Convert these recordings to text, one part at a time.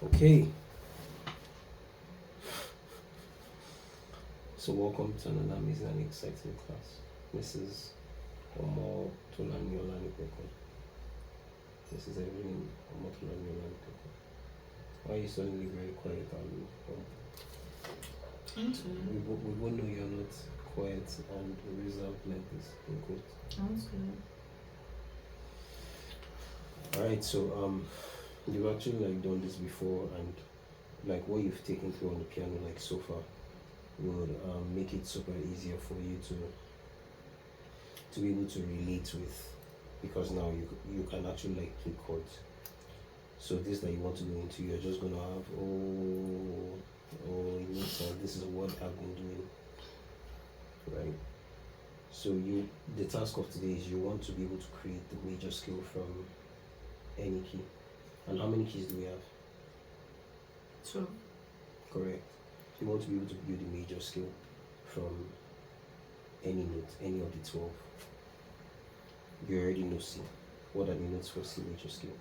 Okay, so welcome to another amazing and exciting class. This is Omo Tolani Olanipekun. This is Evelyn Omo Tolani Olanipekun. Why are you suddenly very quiet and we both know you're not quiet and reserved like this in quote. Alright, so you've actually like done this before, and like what you've taken through on the piano like so far would make it super easier for you to be able to relate with, because now you can actually like play chords. So this that you want to go into, you're just gonna have it makes sense. This is what I've been doing, right? So the task of today is you want to be able to create the major scale from any key. And how many keys do we have? 12. Correct. You want to be able to build a major scale from any note, any of the 12. You already know C. What are the notes for C major scale?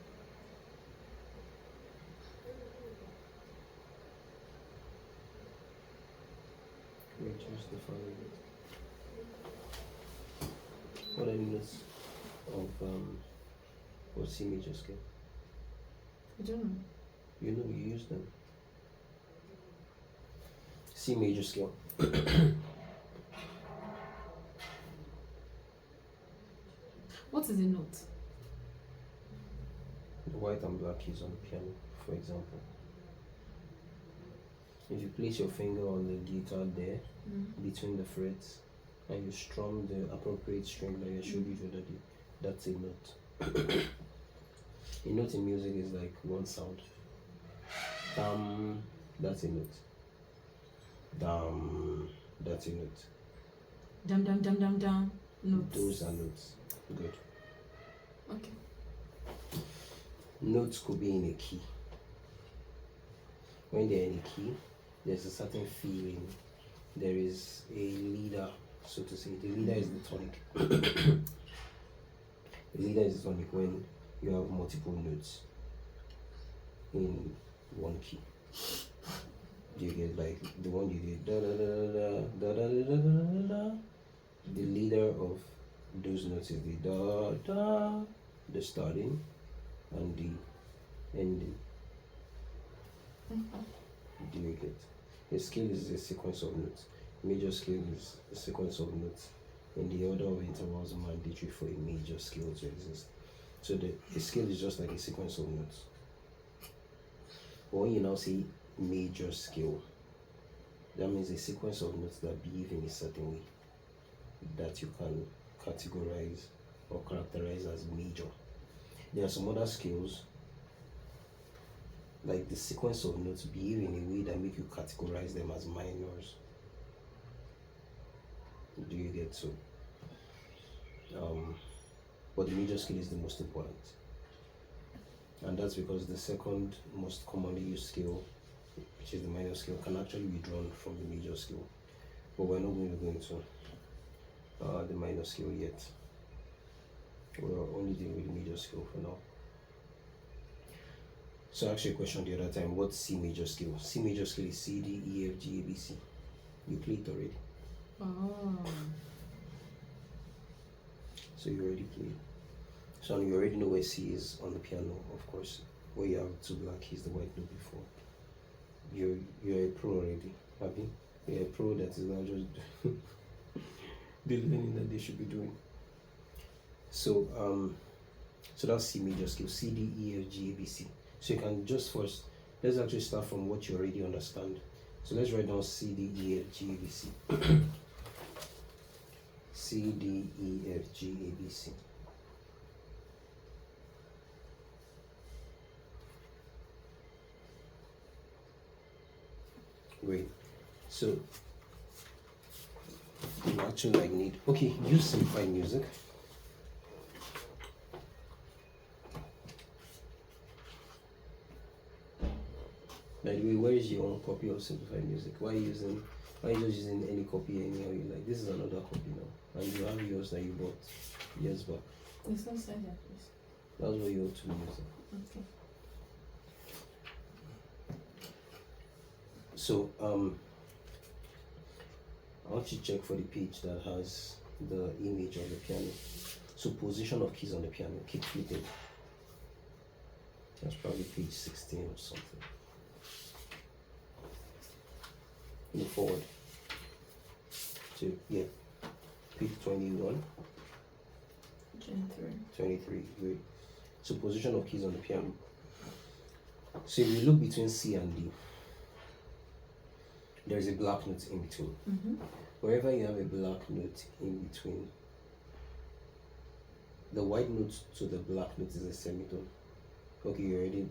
We just define it. What are the notes of what C major scale? I don't know. You know, you use them. C major scale. What is a note? The white and black keys on the piano, for example. If you place your finger on the guitar there, between the frets, and you strum the appropriate string that I showed you the other day, that's a note. A note in music is like one sound. That's a note. That's a note. Dum. Notes. Those are notes. Good. Okay. Notes could be in a key. When they're in a key, there's a certain feeling. There is a leader, so to say. The leader is the tonic. The leader is the tonic when you have multiple notes in one key. You get like the one you did da da da da da da da da da. The leader of those notes is the da da, the starting, and the ending. Do you get? A scale is a sequence of notes. Major scale is a sequence of notes. And the order of intervals are mandatory for a major scale to exist. So the scale is just like a sequence of notes. But when you now say major scale, that means a sequence of notes that behave in a certain way that you can categorize or characterize as major. There are some other scales, like the sequence of notes behave in a way that make you categorize them as minors. Do you get? So but the major scale is the most important, and that's because the second most commonly used scale, which is the minor scale, can actually be drawn from the major scale, but we're not going to go into the minor scale yet. We're only dealing with the major scale for now. So I asked you a question the other time, what's C major scale? C major scale is C, D, E, F, G, A, B, C. You played it already. Oh. So you already played. So you already know where C is on the piano, of course. Where you have two black keys, the white note before. You're a pro already, Abby. You're a pro that is now just the learning that they should be doing. So so that's C major scale, C, D, E, F, G, A, B, C. So you can just first, let's actually start from what you already understand. So let's write down C, D, E, F, G, A, B, C. C, D, E, F, G, A, B, C. Great. So you actually like need, okay, use simplified music. By the way, where is your own copy of simplified music? Why are you just using any copy anyhow you like? This is another copy now. And you have yours that you bought years back. It's not said that, please. That's what you ought to use. Okay. So I want you to check for the page that has the image of the piano. So position of keys on the piano. Keep flipping. That's probably page 16 or something. Move forward. So yeah, page 21. 23. Great. So position of keys on the piano. So if you look between C and D, there is a black note in between. Mm-hmm. Wherever you have a black note in between, the white note to the black note is a semitone. Okay, you already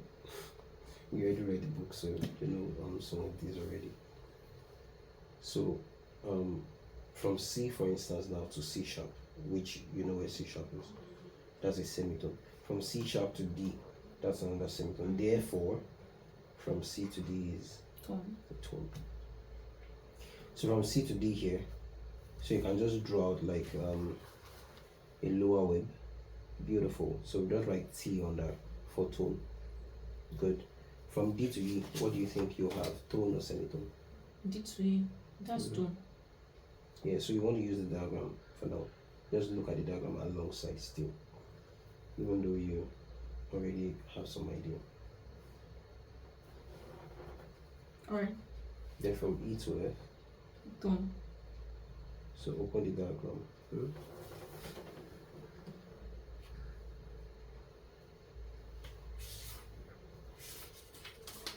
read the book, so you know some of these already. So from C, for instance, now to C sharp, which you know where C sharp is, that's a semitone. From C sharp to D, that's another semitone. Therefore, from C to D is Tone. the tone. So from C to D here, so you can just draw out like a lower web. Beautiful. So just write T on that for tone. Good. From D to E, what do you think you'll have? Tone or semitone? D to E. That's tone. Yeah, so you want to use the diagram for now. Just look at the diagram alongside still. Even though you already have some idea. Alright. Then from E to F, Tone. so open the diagram.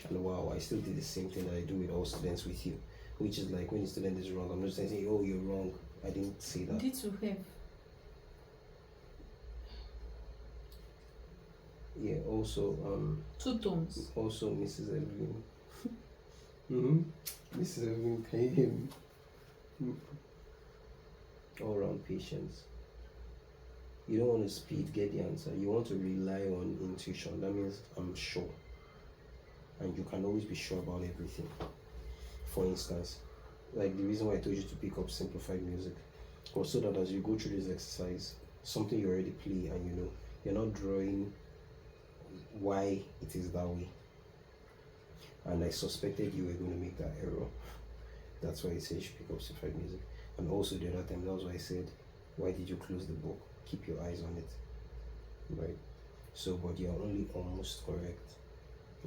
And wow, I still did the same thing that I do with all students with you, which is like when the student is wrong, I'm not saying, oh, you're wrong. I didn't say that. D to F. Yeah, also, Two tones. also Mrs. Evelyn. Mrs. Evelyn, can you hear me? All around patience. You don't want to speed, get the answer. You want to rely on intuition. That means I'm sure. And you can always be sure about everything. For instance, like the reason why I told you to pick up simplified music was so that as you go through this exercise, something you already play and you know, you're not drawing why it is that way. And I suspected you were going to make that error. That's why I said you should pick up simplified music. And also the other time, that was why I said, why did you close the book? Keep your eyes on it. Right? So, but you're only almost correct.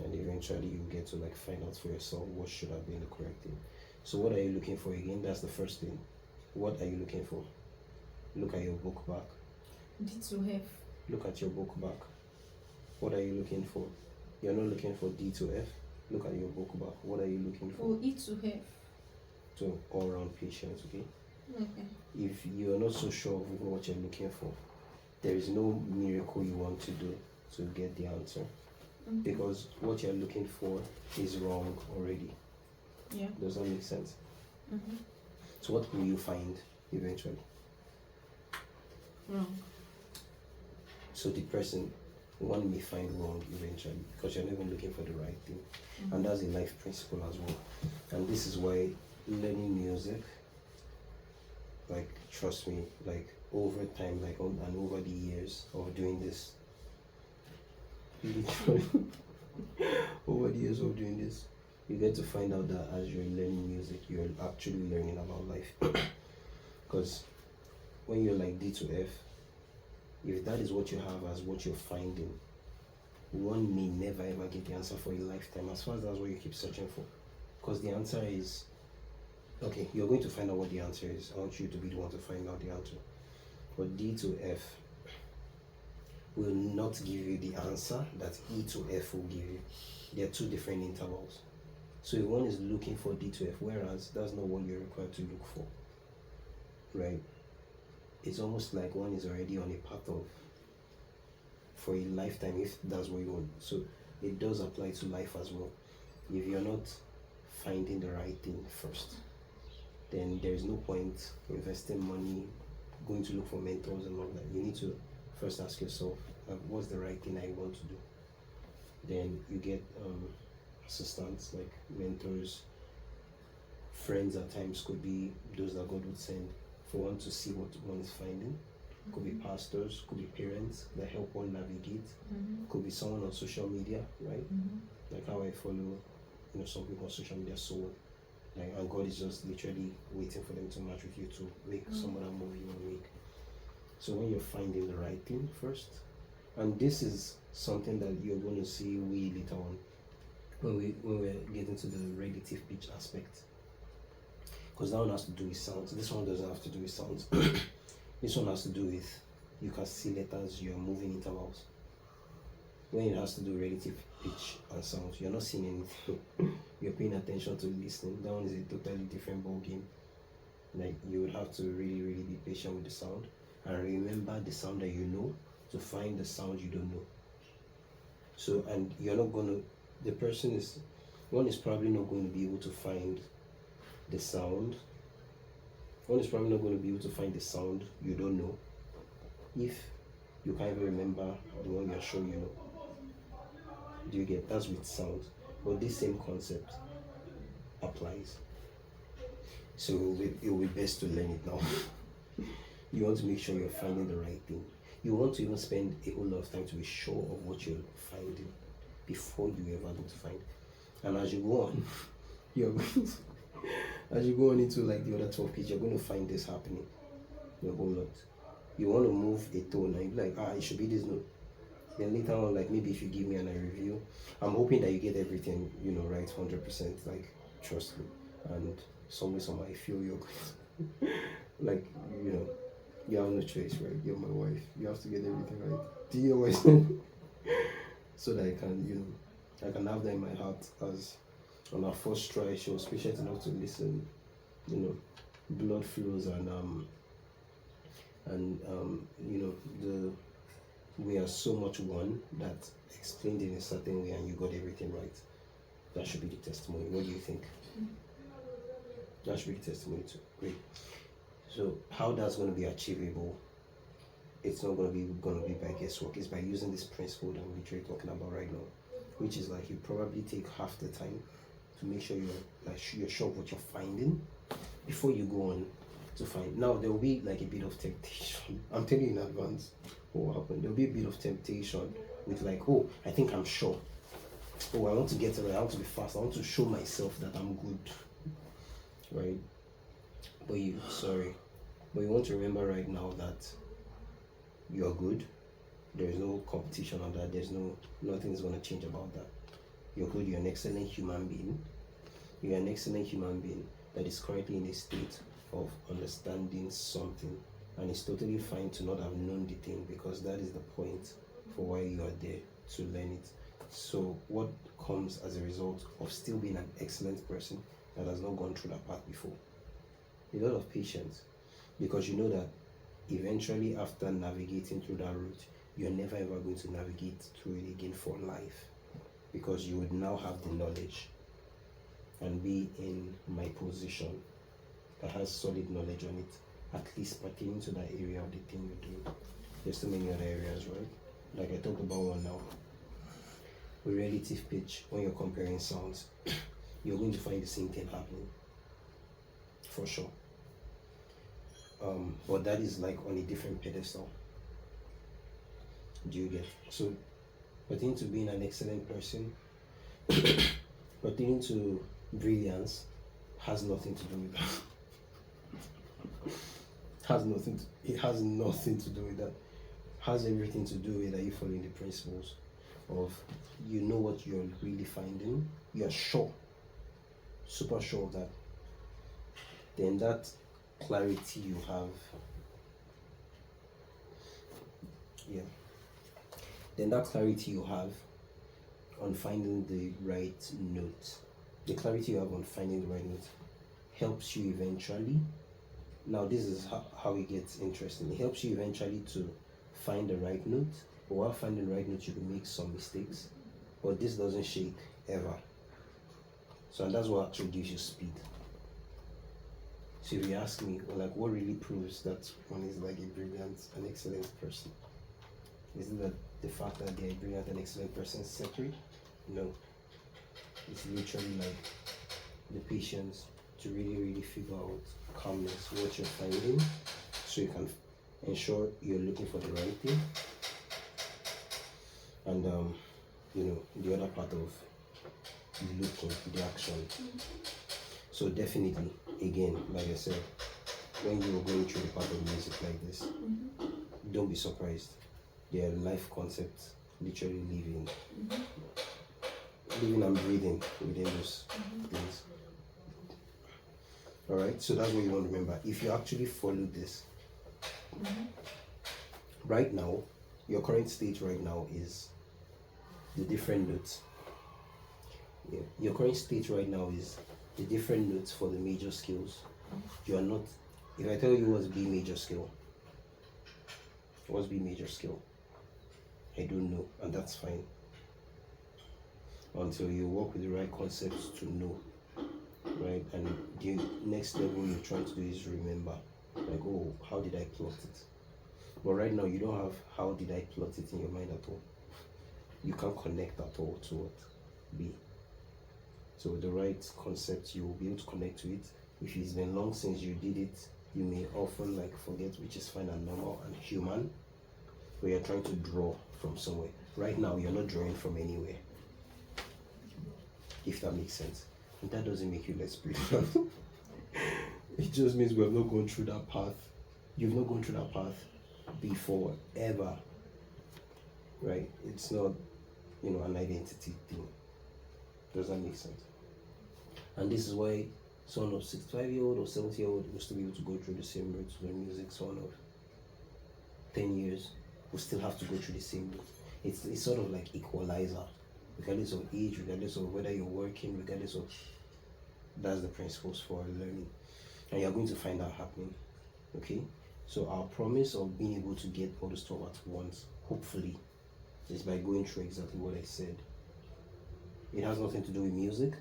And eventually you get to like find out for yourself what should have been the correct thing. So what are you looking for again? That's the first thing. What are you looking for? Look at your book back. D to F. Look at your book back. What are you looking for? You're not looking for D to F. Look at your book back. What are you looking for? Oh, E to F. So all around patience, okay? Okay. If you're not so sure of what you're looking for, there is no miracle you want to do to get the answer. Because what you're looking for is wrong already. Yeah. Does that make sense? So what will you find eventually? Wrong. So the person, one may find wrong eventually because you're not even looking for the right thing. And that's a life principle as well. And this is why learning music, like trust me, like over time, like and over the years of doing this, literally over the years of doing this, you get to find out that as you're learning music, you're actually learning about life. Because when you're like D to F, if that is what you have as what you're finding, one may never ever get the answer for a lifetime, as far as that's what you keep searching for. Because the answer is, okay, you're going to find out what the answer is. I want you to be the one to find out the answer. But D to F will not give you the answer that E to F will give you. They are two different intervals. So if one is looking for D to F, whereas that's not what you're required to look for, right? It's almost like one is already on a path of, for a lifetime, if that's what you want. So it does apply to life as well. If you're not finding the right thing first, then there is no point investing money, going to look for mentors and all that. You need to first ask yourself, what's the right thing I want to do? Then you get assistants like mentors, friends at times could be those that God would send for one to see what one is finding. Could be pastors, could be parents that help one navigate. Could be someone on social media, right? Like how I follow some people on social media so like, and God is just literally waiting for them to match with you to make some other move you want to make. So when you're finding the right thing first, and this is something that you're going to see way later on when we're getting to the relative pitch aspect, because that one has to do with sounds. This one doesn't have to do with sounds. This one has to do with, you can see letters, you're moving intervals. When it has to do relative pitch and sounds, you're not seeing anything. You're paying attention to listening. That one is a totally different ball game. Like, you would have to really, really be patient with the sound and remember the sound that you know to find the sound you don't know. So, and you're not gonna, one is probably not going to be able to find the sound. One is probably not going to be able to find the sound you don't know if you can't even remember the one you're sure you know. Do you get? That's with sound. But this same concept applies. So it will be best to learn it now. You want to make sure you're finding the right thing. You want to even spend a whole lot of time to be sure of what you're finding before you ever go to find. And as you go on, you're going to, as you go on into like the other 12 pitch, you're going to find this happening a whole lot. You want to move a tone and you're like, it should be this note. Then later on, like maybe if you give me a review, I'm hoping that you get everything, right, 100%, like, trust me. And somehow I feel you're going like, you have no choice, right? You're my wife. You have to get everything right. Do you know what I'm saying? So that I can, I can have that in my heart, as on our first try, she was patient enough to listen, blood flows we are so much one that explained in a certain way and you got everything right. That should be the testimony. What do you think? That should be the testimony too. Great. So how that's going to be achievable? It's not going to be by guesswork. It's by using this principle that we're literally talking about right now, which is like you probably take half the time to make sure you're sure of what you're finding before you go on to find. Now there will be like a bit of temptation. I'm telling you in advance what will happen. There will be a bit of temptation with like, I think I'm sure. I want to get it right. I want to be fast. I want to show myself that I'm good, right? But you want to remember right now that you are good. There is no competition on that. Nothing's going to change about that. You're good. You're an excellent human being. You're an excellent human being that is currently in a state of understanding something, and it's totally fine to not have known the thing, because that is the point for why you are there, to learn it. So what comes as a result of still being an excellent person that has not gone through that path before? A lot of patience, because you know that eventually after navigating through that route, you're never ever going to navigate through it again for life, because you would now have the knowledge and be in my position that has solid knowledge on it, at least pertaining to that area of the thing you're doing. There's so many other areas, right? Like I talked about one now. With relative pitch, when you're comparing sounds, you're going to find the same thing happening, for sure. But that is like on a different pedestal. Do you get? So, pertaining to being an excellent person, pertaining to brilliance, has nothing to do with that. It has nothing to do with that. Has everything to do with that you following the principles of, what you're really finding, you're sure, super sure of that. Then that clarity you have, then that clarity you have on finding the right note, helps you eventually. Now this is how it gets interesting. It helps you eventually to find the right note, but while finding the right note you can make some mistakes, but this doesn't shake ever. So that's what actually gives you speed. So if you ask me, what really proves that one is like a brilliant and excellent person? Is it that the fact that they're a brilliant and excellent person secretary? No. It's literally like the patience to really, really figure out calmness, what you're finding, so you can ensure you're looking for the right thing. And the other part of looking, the action. So definitely, again, like I said, when you are going through a part of music like this, don't be surprised. There are life concepts literally living and breathing within those things. Alright, so that's what you want to remember. If you actually follow this, right now, your current state right now is the different notes. Yeah. Your current state right now is the different notes for the major scales. You are not, if I tell you what's B major scale, what's B major scale? I don't know, and that's fine. Until you work with the right concepts to know, right? And the next level you're trying to do is remember, like, oh, how did I plot it? But right now you don't have how did I plot it in your mind at all. You can't connect at all to what B. So with the right concept, you will be able to connect to it. If it's been long since you did it, you may often like forget, which is fine and normal and human. But you're trying to draw from somewhere. Right now, you're not drawing from anywhere. If that makes sense. And that doesn't make you less spiritual. It just means we have not gone through that path. You've not gone through that path before, ever. Right? It's not, an identity thing. Does that make sense? And this is why someone of 65-year-old or 70-year-old will still be able to go through the same route to learn music. Someone of 10 years will still have to go through the same route. It's sort of like equalizer, regardless of age, regardless of whether you're working, regardless of, that's the principles for learning. And you're going to find that happening. Okay? So our promise of being able to get all the stuff at once, hopefully, is by going through exactly what I said. It has nothing to do with music.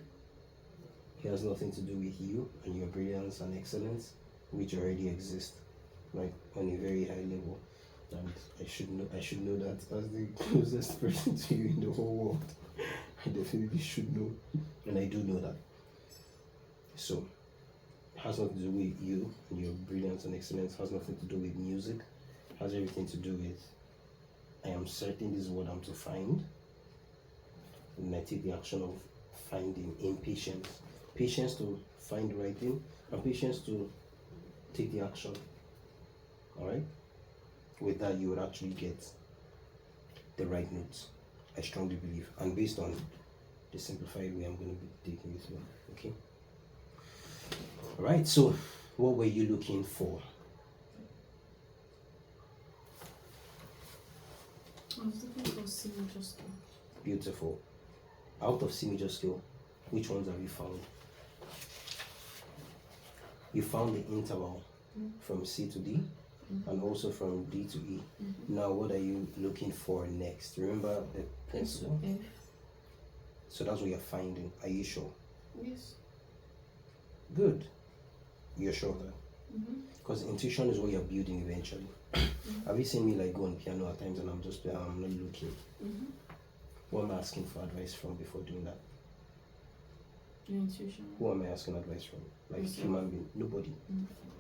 It has nothing to do with you and your brilliance and excellence, which already exist, like on a very high level. And I should know that as the closest person to you in the whole world. I definitely should know, and I do know that. So it has nothing to do with you and your brilliance and excellence. It has nothing to do with music. It has everything to do with, I am certain this is what I'm to find. And I take the action of finding in patience. Patience to find the right thing, and patience to take the action. Alright? With that, you would actually get the right notes. I strongly believe. And based on the simplified way I'm going to be taking this one. Okay? Alright, so what were you looking for? I was looking for C major scale. Beautiful. Out of C major scale, which ones have you found? You found the interval from C to D and also from D to E. Now, what are you looking for next? Remember the principle? F. So that's what you're finding. Are you sure? Yes. Good. You're sure of that? Because intuition is what you're building eventually. Have you seen me like go on piano at times and I'm not looking? Who am I asking for advice from before doing that? Your intuition. Who am I asking advice from? Like human being? Nobody.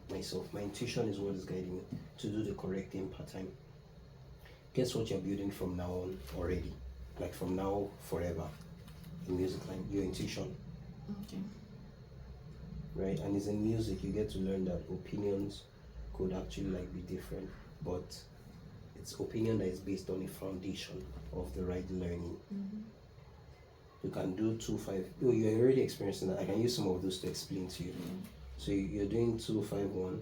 Myself. My intuition is what is guiding me to do the correct thing per time. Guess what you're building from now on already? Like from now forever. In music line, your intuition. Okay. Right? And it's in music you get to learn that opinions could actually like be different, but it's opinion that is based on a foundation of the right learning. You can do 2-5. Oh, you're already experiencing that. I can use some of those to explain to you. So you're doing 2-5-1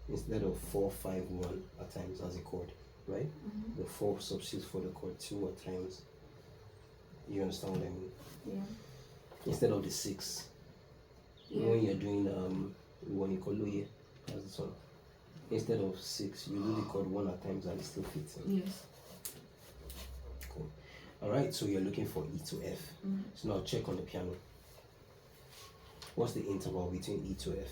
instead of 4-5-1 at times as a chord, right? The 4 substitutes for the chord 2 at times. You understand what I mean? Yeah. Instead of the 6. Yeah. When you're doing when you call Loye, that's the song. Instead of 6, you do the chord 1 at times and it still fits in. Yes. Cool. Alright, so you're looking for E to F. So now check on the piano. What's the interval between E to F?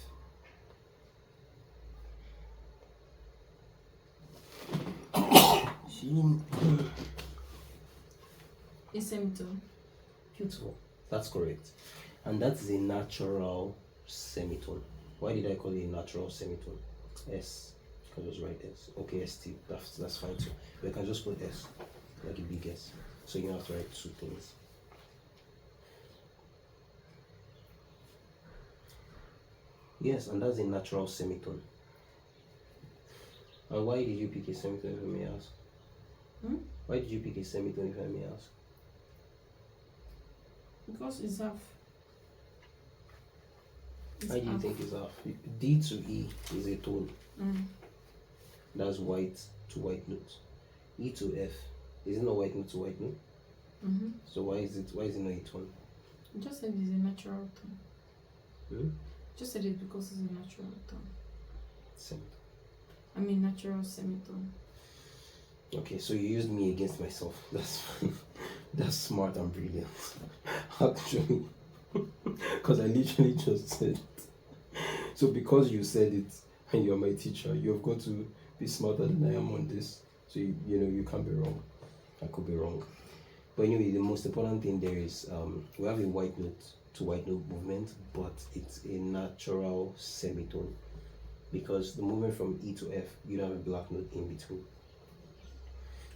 A semitone. Beautiful. That's correct. And that's a natural semitone. Why did I call it a natural semitone? S. You can just write S. Okay, ST. That's fine too. But you can just put S, like a big S. So you don't have to write 2 things. Yes, and that's a natural semitone. And why did you pick a semitone, if I may ask? Why did you pick a semitone, if I may ask? Because it's half. Why do you think it's half? D to E is a tone. That's white to white note. E to F is it not white note to white note? So why is it not a tone? You just said it's a natural tone. Hmm? Just said it because it's a natural tone. Semitone. I mean natural semitone. Okay, so you used me against myself. That's fine. That's smart and brilliant. Actually. Because I literally just said it. So because you said it and you're my teacher, you've got to be smarter than I am on this. So you know you can't be wrong. I could be wrong. But anyway, the most important thing there is we have a white note to white note movement, but it's a natural semitone. Because the movement from E to F, you don't have a black note in between.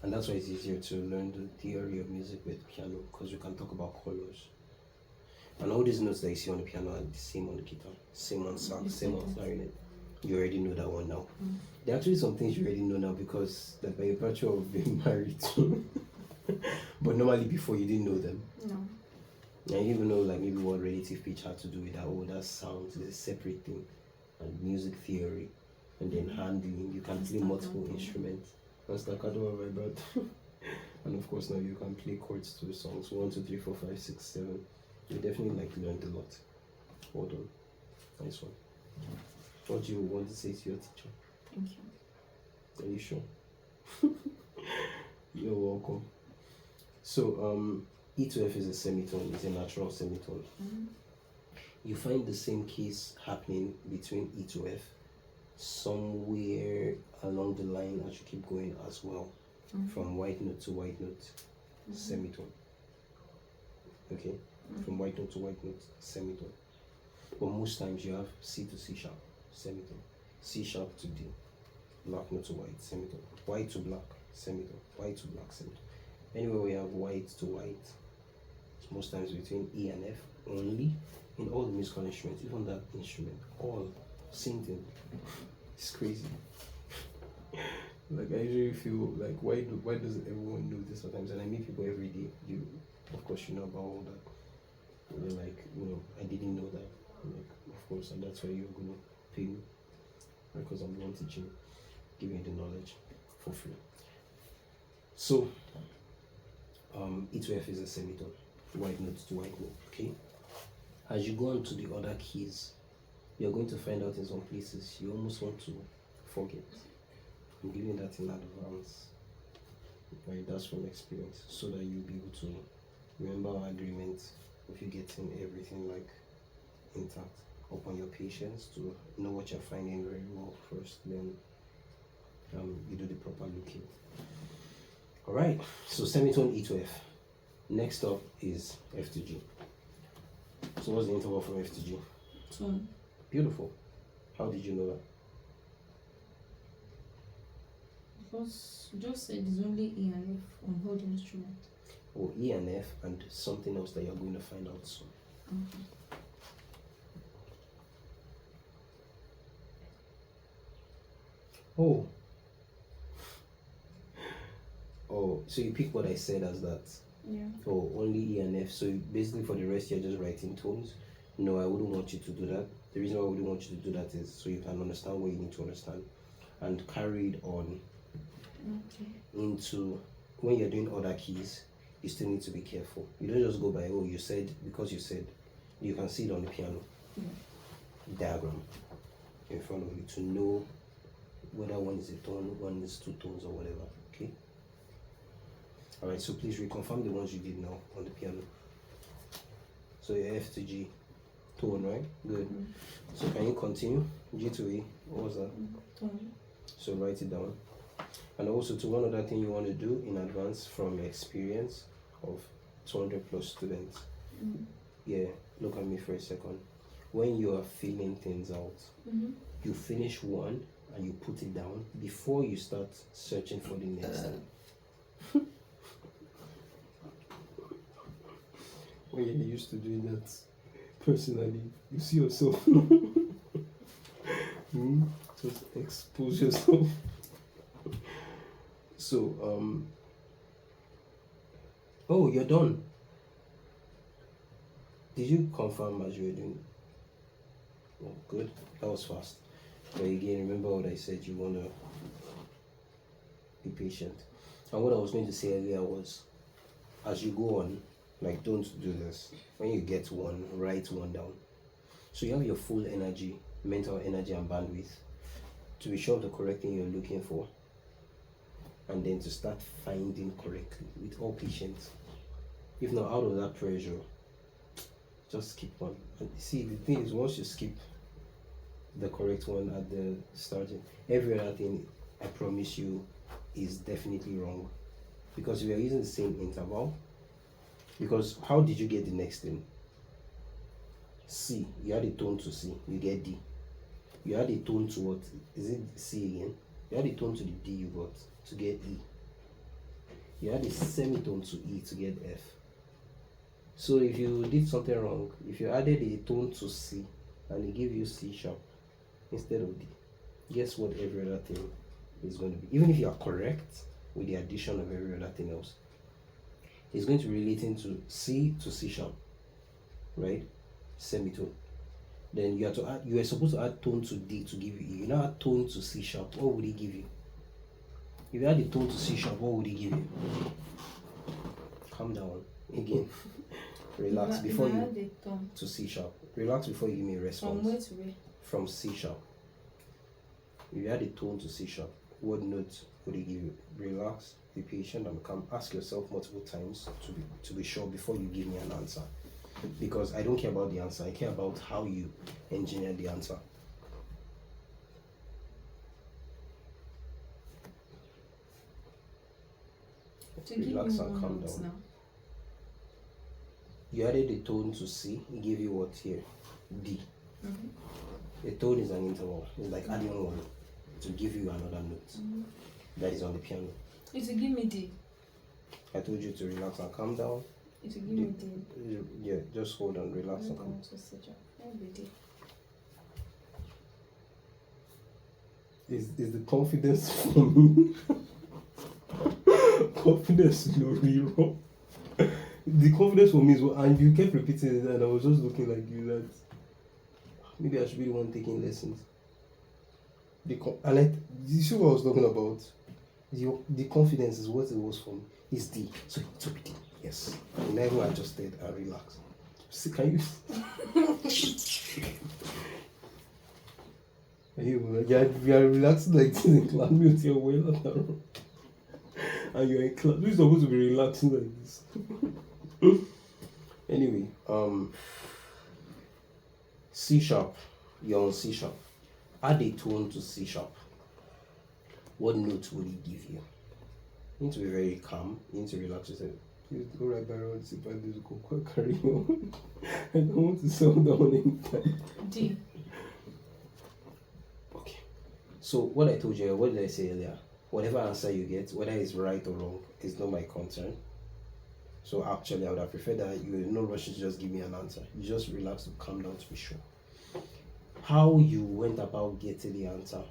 And that's why it's easier to learn the theory of music with piano, because you can talk about colors. And all these notes that you see on the piano are the same on the guitar, same on sax, same on clarinet. You already know that one now. There are actually some things you already know now because that by virtue of being married to. But normally before you didn't know them. No. And you didn't even know like maybe what relative pitch had to do with that. Oh, that sound is a separate thing. And music theory. And then handling. You can play multiple instruments. And staccato and vibrato. And of course now you can play chords to the songs. 1, 2, 3, 4, 5, 6, 7. You definitely learned a lot. Well done. Nice one. What do you want to say to your teacher? Thank you. Are you sure? You're welcome. So E to F is a semitone, it's a natural semitone. You find the same case happening between E to F somewhere along the line as you keep going as well. From white note to white note, semitone. Okay? From white note to white note, semitone. But most times you have C to C sharp, semitone. C sharp to D, black note to white, semitone. White to black, semitone. White to black, semitone. Anywhere we have white to white, it's most times between E and F only. In all the musical instruments, even that instrument, all same thing. It's crazy. Like I usually feel like why doesn't everyone know this sometimes? And I meet people every day. You, of course, you know about all that. And they're like, I didn't know that. I'm like, of course, and that's why you're gonna pay me because I'm the one teaching, giving you the knowledge for free. So, E to F is a semitone, white note to white note. Okay. As you go on to the other keys, you're going to find out in some places you almost want to forget. I'm giving that in advance. Right, that's from experience, so that you'll be able to remember our agreement of you getting everything like intact upon your patience to know what you're finding very well first, then you do the proper looking. All right, so semitone E to F. Next up is F to G. So what's the interval from F to G? Tone. Beautiful. How did you know that? Because you just said it's only E and F on whole instrument. Or E and F and something else that you're going to find out soon. Oh, so you pick what I said as that. Yeah. Oh, only E and F. So basically for the rest you're just writing tones. No, I wouldn't want you to do that. The reason why I wouldn't want you to do that is so you can understand what you need to understand and carry it on into when you're doing other keys. You still need to be careful. You don't just go by, oh, you said, because you said. You can see it on the piano diagram in front of you to know whether one is a tone, one is two tones or whatever. Okay. All right. So please reconfirm the ones you did now on the piano. So your F to G tone, right? Good. So can you continue? G to E. What was that? Tone. So write it down. And also to one other thing you want to do in advance from your experience of 200 plus students. Yeah, look at me for a second. When you are filling things out, you finish one and you put it down before you start searching for the next thing. When you're used to doing that personally, you see yourself. Just expose yourself. So, oh, you're done. Did you confirm as you were doing? Oh, good. That was fast. But again, remember what I said. You wanna be patient. And what I was going to say earlier was, as you go on, like, don't do this. When you get one, write one down. So you have your full energy, mental energy and bandwidth to be sure of the correct thing you're looking for, and then to start finding correctly with all patience. If not, out of that pressure, just skip one. And see, the thing is, once you skip the correct one at the starting, every other thing, I promise you, is definitely wrong, because we are using the same interval. Because how did you get the next thing? C, you had a tone to C, you get D. You had a tone to what? Is it C again? You had a tone to the D, you got to get E. You had a semitone to E to get F. So if you did something wrong, if you added a tone to C and it gave you C sharp instead of D, guess what every other thing is going to be? Even if you are correct with the addition of every other thing else, it's going to relate into C to C sharp, right? Semitone. Then you have to add, you are supposed to add tone to D to give you E. You now add tone to C sharp, what would it give you? If you add the tone to C sharp, what would it give you? Calm down. Again. Relax before you add the tone to C sharp. Relax before you give me a response. from where to where? From C sharp. If you add a tone to C sharp, what note would it give you? Relax, be patient, and calm. Ask yourself multiple times to be sure before you give me an answer. Because I don't care about the answer, I care about how you engineer the answer. To give Relax you and one calm note down. now. You added a tone to C, it gave you what here? D. A tone is an interval. It's like adding one to give you another note that is on the piano. It will give me D. I told you to relax and calm down. It will give me D. Yeah, just hold on, relax and I'm calm. going to sit up. Maybe D. Is the confidence for me? Confidence no real. The confidence for me is what, and you kept repeating it, and I was just looking like you that maybe I should be the one taking lessons. And you see what I was talking about? The confidence is what it was for me. It's D. So it's D. Yes. And I adjusted and relaxed. See, can you? You are relaxing like this in class. Mute your way and you're in class. You're supposed to be relaxing like this. Anyway, C sharp. You're on C sharp. Add a tone to C sharp. What note will it give you? You need to be very calm. You need to relax yourself. Please go right by around the and just go carry on. I don't want to settle down anytime. D. Okay. So what I told you, what did I say earlier? Whatever answer you get, whether it's right or wrong, is not my concern. So actually, I would have preferred that you were no rush to just give me an answer. You just relax and calm down to be sure. How you went about getting the answer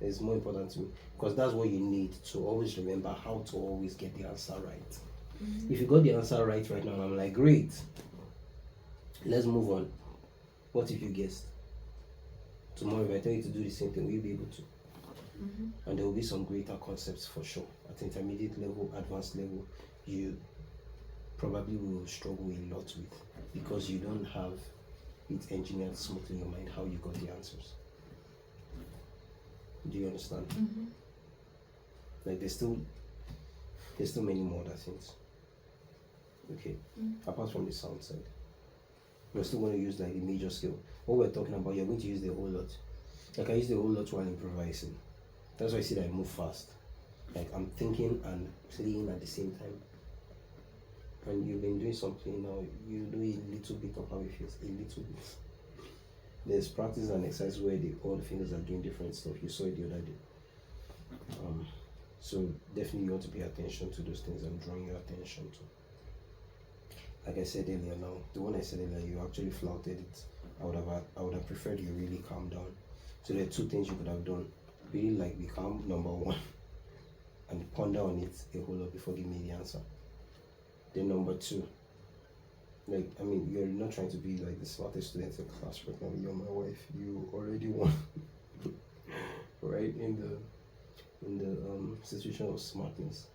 is more important to me, because that's what you need to always remember, how to always get the answer right. If you got the answer right now, I'm like, great, let's move on. What if you guessed? Tomorrow, if I tell you to do the same thing, will you be able to? And there will be some greater concepts for sure. At intermediate level, advanced level, you probably will struggle a lot with, because you don't have it engineered smoothly in your mind how you got the answers. Do you understand? Like there's still many more other things. Okay. Apart from the sound side, we're still going to use like the major scale. What we're talking about, you're going to use the whole lot. Like I use the whole lot while improvising. That's why I see that I move fast. Like I'm thinking and playing at the same time. And you've been doing something now, you do a little bit of how it feels, a little bit. There's practice and exercise where all the fingers are doing different stuff. You saw it the other day. So definitely you want to pay attention to those things I'm drawing your attention to. Like I said earlier now, the one I said earlier, you actually flouted it. I would have preferred you really calm down So there are two things you could have done. Really like become number one and ponder on it a whole lot before giving me the answer. Then number two, like I mean, you're not trying to be like the smartest student in class right now. You're my wife. You already won, right? In the situation of smartness.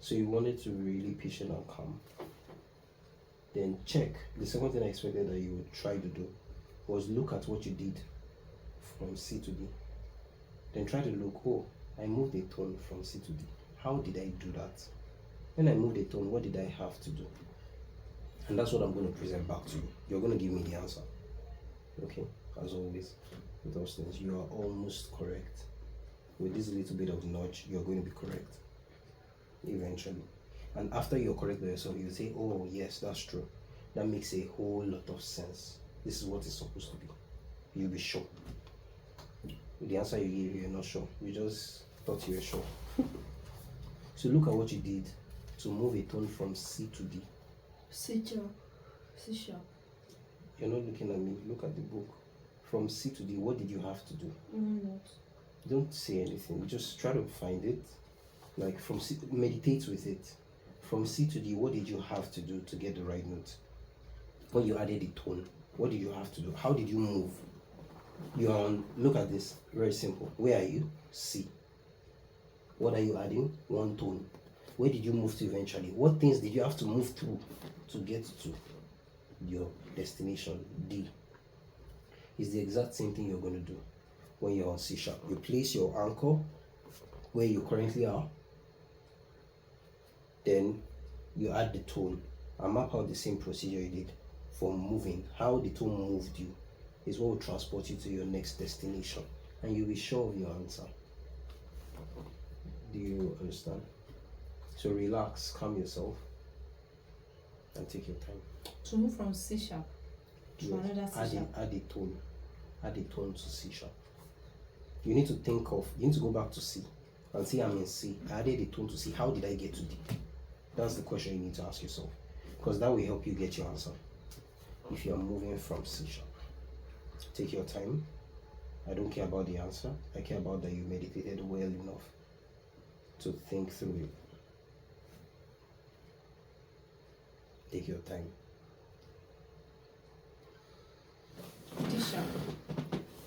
So you wanted to be really patient and calm. Then check. The second thing I expected that you would try to do was look at what you did from C to D. Then try to look, oh, I moved a tone from C to D. How did I do that? When I moved a tone, what did I have to do? And that's what I'm going to present back to you. You're going to give me the answer. Okay? As always, with those things, you are almost correct. With this little bit of nudge, you're going to be correct. Eventually. And after you're correct by yourself, you say, oh, yes, that's true. That makes a whole lot of sense. This is what it's supposed to be. You'll be sure. With the answer you gave, you're not sure. You just thought you were sure. So look at what you did to move a tone from C to D. C sharp. C sharp. You're not looking at me. Look at the book. From C to D, what did you have to do? Not. Don't say anything. Just try to find it. Like from C, meditate with it. From C to D, what did you have to do to get the right note? When you added the tone, what did you have to do? How did you move? You are on, look at this, very simple. Where are you? C. What are you adding? One tone. Where did you move to eventually? What things did you have to move through to get to your destination? D. It's the exact same thing you're going to do when you're on C sharp. You place your anchor where you currently are. Then you add the tone and map out the same procedure you did for moving. How the tone moved you is what will transport you to your next destination, and you'll be sure of your answer. Do you understand? So relax, calm yourself, and take your time. To move from C sharp to another C sharp. Add a tone. Add a tone to C sharp. You need to think of, you need to go back to C and see I'm in C. I added a tone to C. How did I get to D? That's the question you need to ask yourself, because that will help you get your answer. If you're moving from C sharp, take your time. I don't care about the answer. I care about that you meditated well enough to think through it. Take your time. D sharp.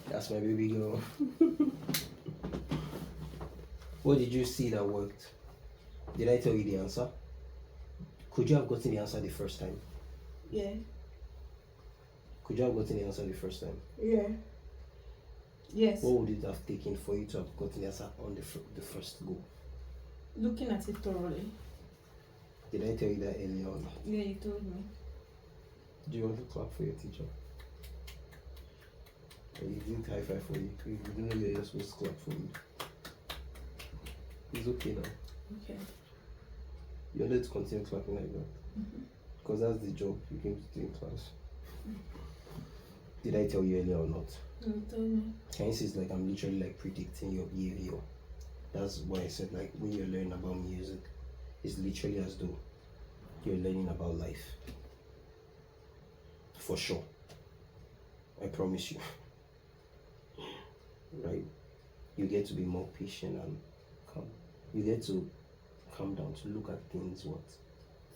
That's my baby girl. What did you see that worked? Did I tell you the answer? Could you have gotten the answer the first time? Yeah. Could you have gotten the answer the first time? Yeah. Yes. What would it have taken for you to have gotten the answer on the first go? Looking at it thoroughly. Did I tell you that earlier on? Yeah, you told me. Do you want to clap for your teacher? Or you didn't high five for you? You didn't know you're supposed to clap for me. It's okay now. Okay. You wanted to continue clapping like that? Because that's the job you came to do in class. Did I tell you earlier or not? You told me. Can you see it's like I'm literally like predicting your behavior? That's why I said like when you're learning about music, it's literally as though you're learning about life. For sure. I promise you. Right? You get to be more patient and calm. You get to calm down to look at things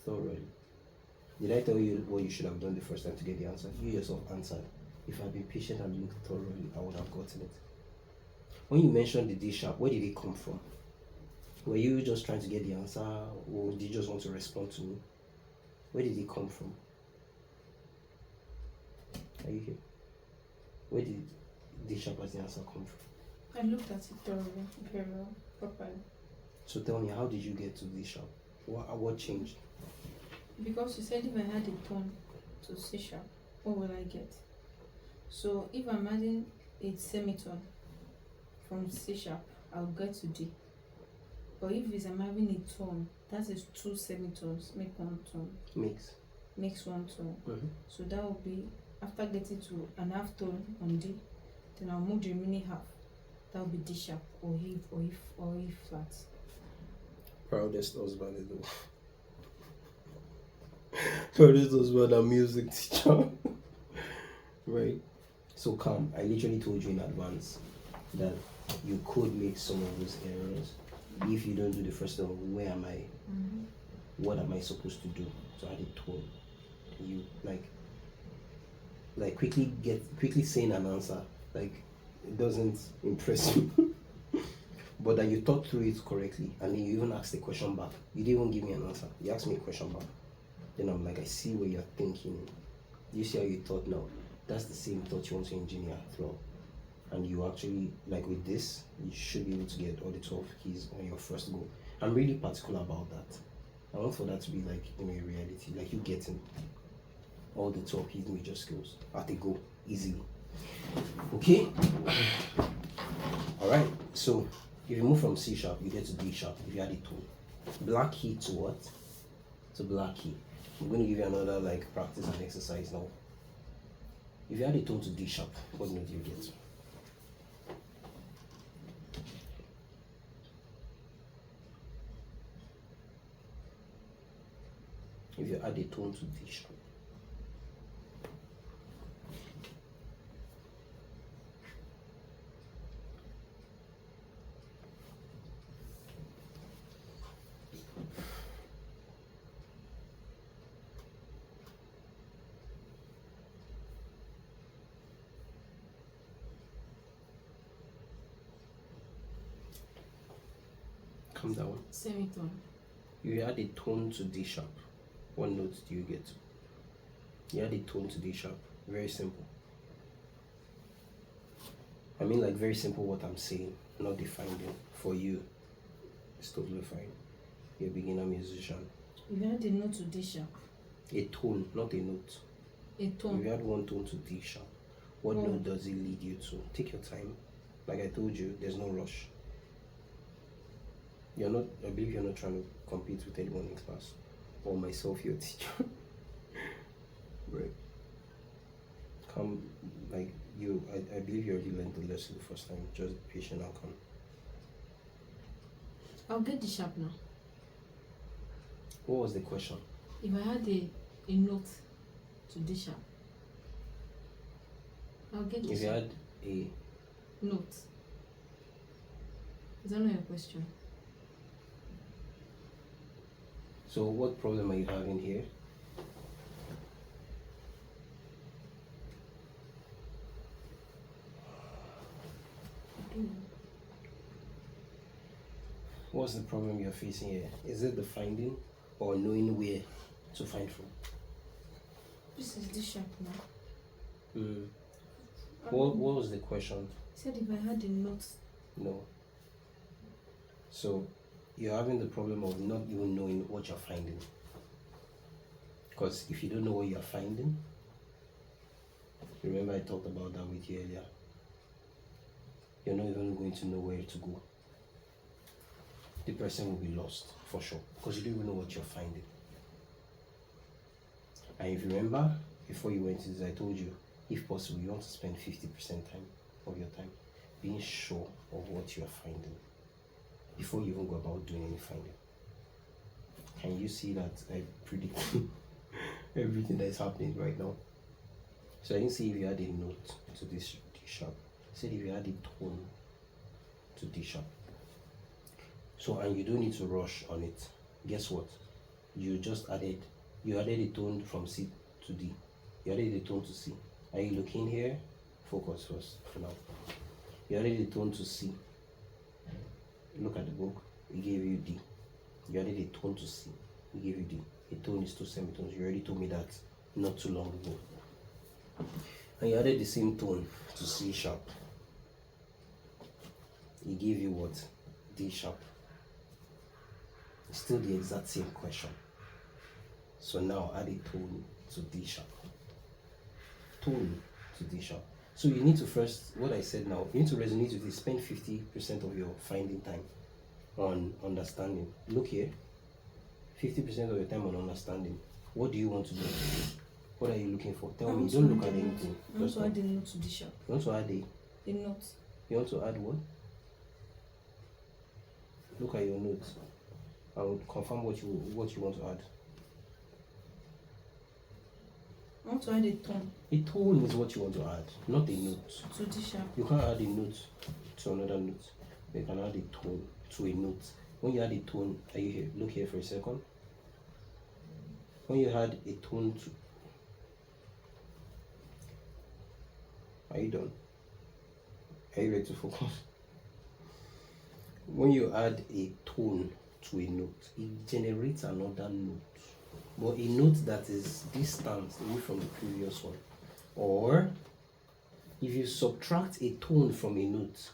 thoroughly. Did I tell you what you should have done the first time to get the answer? You yourself answered. If I'd been patient and looked thoroughly, I would have gotten it. When you mentioned the D sharp, where did it come from? Were you just trying to get the answer, or did you just want to respond to me? Where did it come from? Are you here? Where did D sharp as the answer come from? I looked at it thoroughly, very well, properly. So tell me, how did you get to D sharp? What changed? Because you said if I had a tone to C sharp, what will I get? So if I'm adding a semitone from C sharp, I'll get to D. But if I'm having a tone, that is two semitones, make one tone. Makes one tone. So that will be, after getting to an half tone on D, then I'll move the remaining half. That will be D sharp or E flat. Proudest husband though. Proudest husband and music teacher. right? So come, I literally told you in advance that you could make some of those errors if you don't do the first one. Where am I? What am I supposed to do to add a tone? You like quickly saying an answer, like it doesn't impress me. But that you thought through it correctly, and then you even asked the question back. You didn't even give me an answer. You asked me a question back. Then I'm like, I see where you're thinking. You see how you thought now. That's the same thought you want to engineer through. And you actually, like with this, you should be able to get all the 12 keys on your first go. I'm really particular about that. I want for that to be like a reality, like you getting all the 12 keys major skills at a go, easily. Okay? Alright, so if you move from C sharp, you get to D sharp if you add a tone. Black key to what? To black key. I'm going to give you another like practice and exercise now. If you add a tone to D sharp, what note do you get? If you add a tone to D sharp, calm down. Semitone. If you add a tone to D sharp, what notes do you get? You add a tone to D sharp. Very simple. I mean, like very simple what I'm saying, not defining. For you, it's totally fine. You're a beginner musician. If you add a note to D sharp. A tone, not a note. A tone. If you add one tone to D sharp, what note does it lead you to? Take your time. Like I told you, there's no rush. I believe you're not trying to compete with anyone in class. Or myself, your teacher. Right. Come, like you, I believe you already learned the lesson the first time. Just be patient and come. I'll get D sharp now. What was the question? If I had a note to D sharp, I'll get D sharp. If you had a note. Is that not your question? So what problem are you having here? What's the problem you're facing here? Is it the finding or knowing where to find from? This is D sharp now. What was the question? He said if I had a note. No. So you're having the problem of not even knowing what you're finding. Because if you don't know what you're finding, remember I talked about that with you earlier, you're not even going to know where to go. The person will be lost for sure because you don't even know what you're finding. And if you remember, before you went to this, I told you, if possible, you want to spend 50% of your time being sure of what you are finding before you even go about doing any finding. Can you see that I predict everything that is happening right now? So I didn't say if you add a note to this D sharp. I said if you add a tone to D sharp. So, and you don't need to rush on it. Guess what? You added a tone from C to D. You added a tone to C. Are you looking here? Focus first for now. You added a tone to C. Look at the book. It gave you D. You added a tone to C. It gave you D. A tone is two semitones. You already told me that not too long ago. And you added the same tone to C sharp. It gave you what? D sharp. It's still the exact same question. So now add a tone to D sharp. Tone to D sharp. So you need to first, what I said now, you need to resonate with it. Spend 50% of your finding time on understanding. Look here, 50% of your time on understanding. What do you want to do? What are you looking for? Tell me, don't look at anything. I want to add a note to D sharp. You want to add a note. You want to add what? Look at your notes. I would confirm what you want to add. I want to add a tone A tone is what you want to add, not a note. to D sharp. You can't add a note to another note. You can add a tone to a note. When you add a tone, are you here? Look here for a second. When you add a tone to, are you done? Are you ready to focus? When you add a tone to a note, it generates another note, but a note that is distant away from the previous one. Or if you subtract a tone from a note,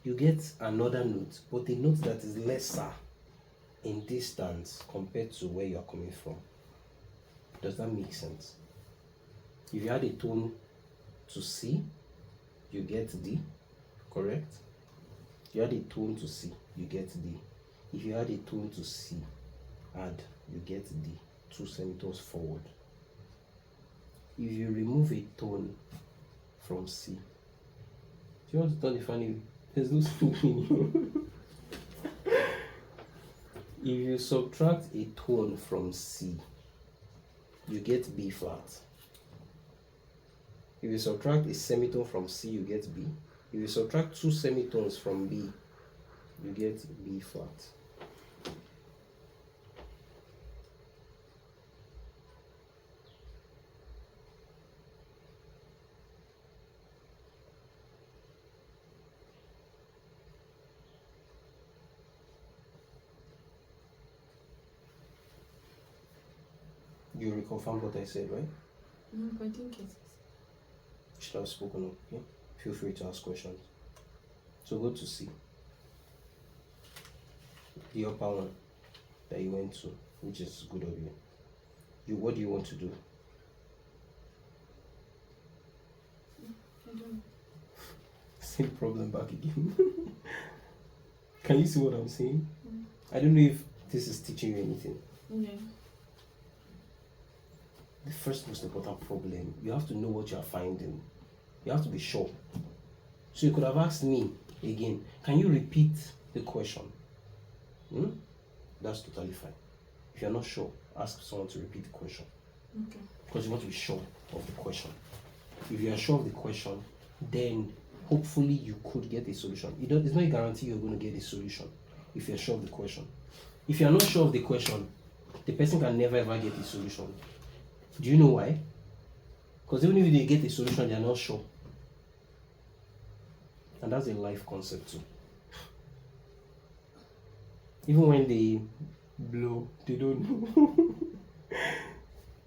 you get another note, but a note that is lesser in distance compared to where you are coming from. Does that make sense? If you add a tone to C, you get D, correct? You add a tone to C, you get D. If you add a tone to C, add, you get D, 2 semitones forward. If you remove a tone from C, do you want to turn the funny? There's no speaking. If you subtract a tone from C, you get B flat. If you subtract a semitone from C, you get B. If you subtract 2 semitones from B, you get B flat. You reconfirm what I said, right? No, but I think it is. Should have spoken up, okay? Feel free to ask questions. So go to C. The upper one that you went to, which is good of you. What do you want to do? I don't know. Same problem back again. Can you see what I'm saying? Mm. I don't know if this is teaching you anything. Yeah. The first most important problem, you have to know what you are finding. You have to be sure. So you could have asked me again, can you repeat the question? That's totally fine. If you're not sure, ask someone to repeat the question. Okay. Because you want to be sure of the question. If you are sure of the question, then hopefully you could get a solution. It's not a guarantee you're going to get a solution if you're sure of the question. If you're not sure of the question, the person can never ever get a solution. Do you know why? Because even if they get a solution, they're not sure. And that's a life concept too. Even when they blow, they don't know.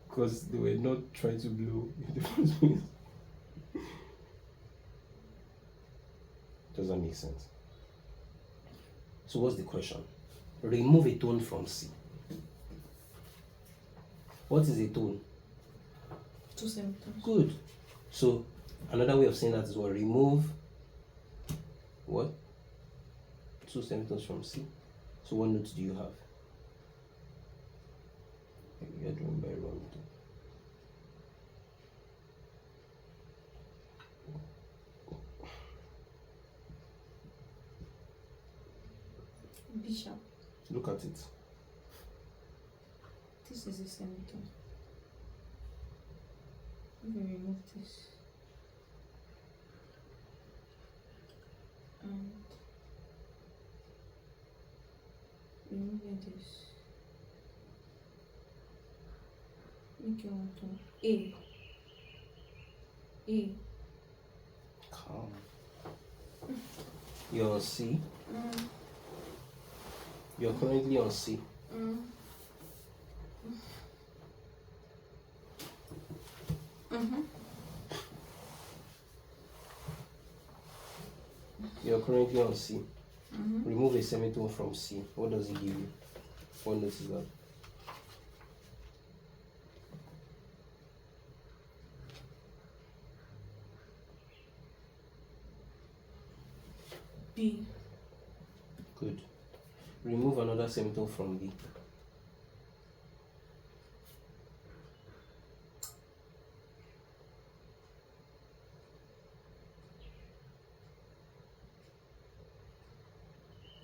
Because they were not trying to blow in the first place. Does that make sense? So what's the question? Remove a tone from C. What is a tone? 2 semitones. Good. So another way of saying that is what? Remove what? 2 semitones from C. So what notes do you have? You're doing very wrong. B sharp. Look at it. This is a semitone. Let me remove this. And removing this. Make you want to A. A. Calm. You're on C. You're currently on C. You're currently on C. Remove a semitone from C. What does it give you? What note is that? B. Good. Remove another semitone from B.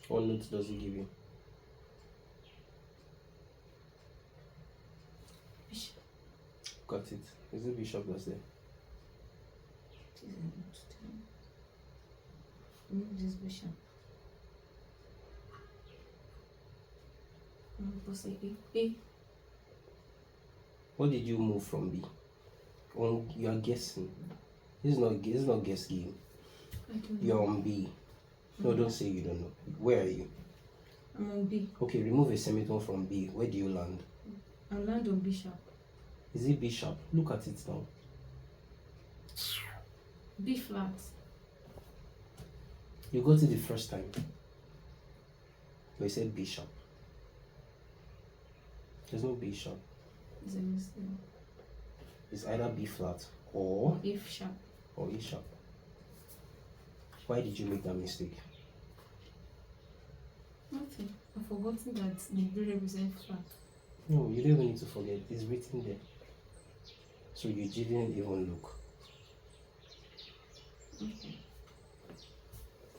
What note does it give you? Look at it. Is it B sharp that's there? Remove this B sharp. Say A. What did you move from B? You are guessing. This is not guess game. I don't know. You're on B. No, don't say you don't know. Where are you? I'm on B. Okay, remove a semitone from B. Where do you land? I land on B sharp. Is it B sharp? Look at it now. B flat. You got it the first time. But you said B sharp. There's no B sharp. It's a mistake. It's either B flat or F sharp. or E sharp. Why did you make that mistake? Nothing. I've forgotten that the B represents flat. No, you don't even need to forget. It's written there. So you didn't even look. Okay.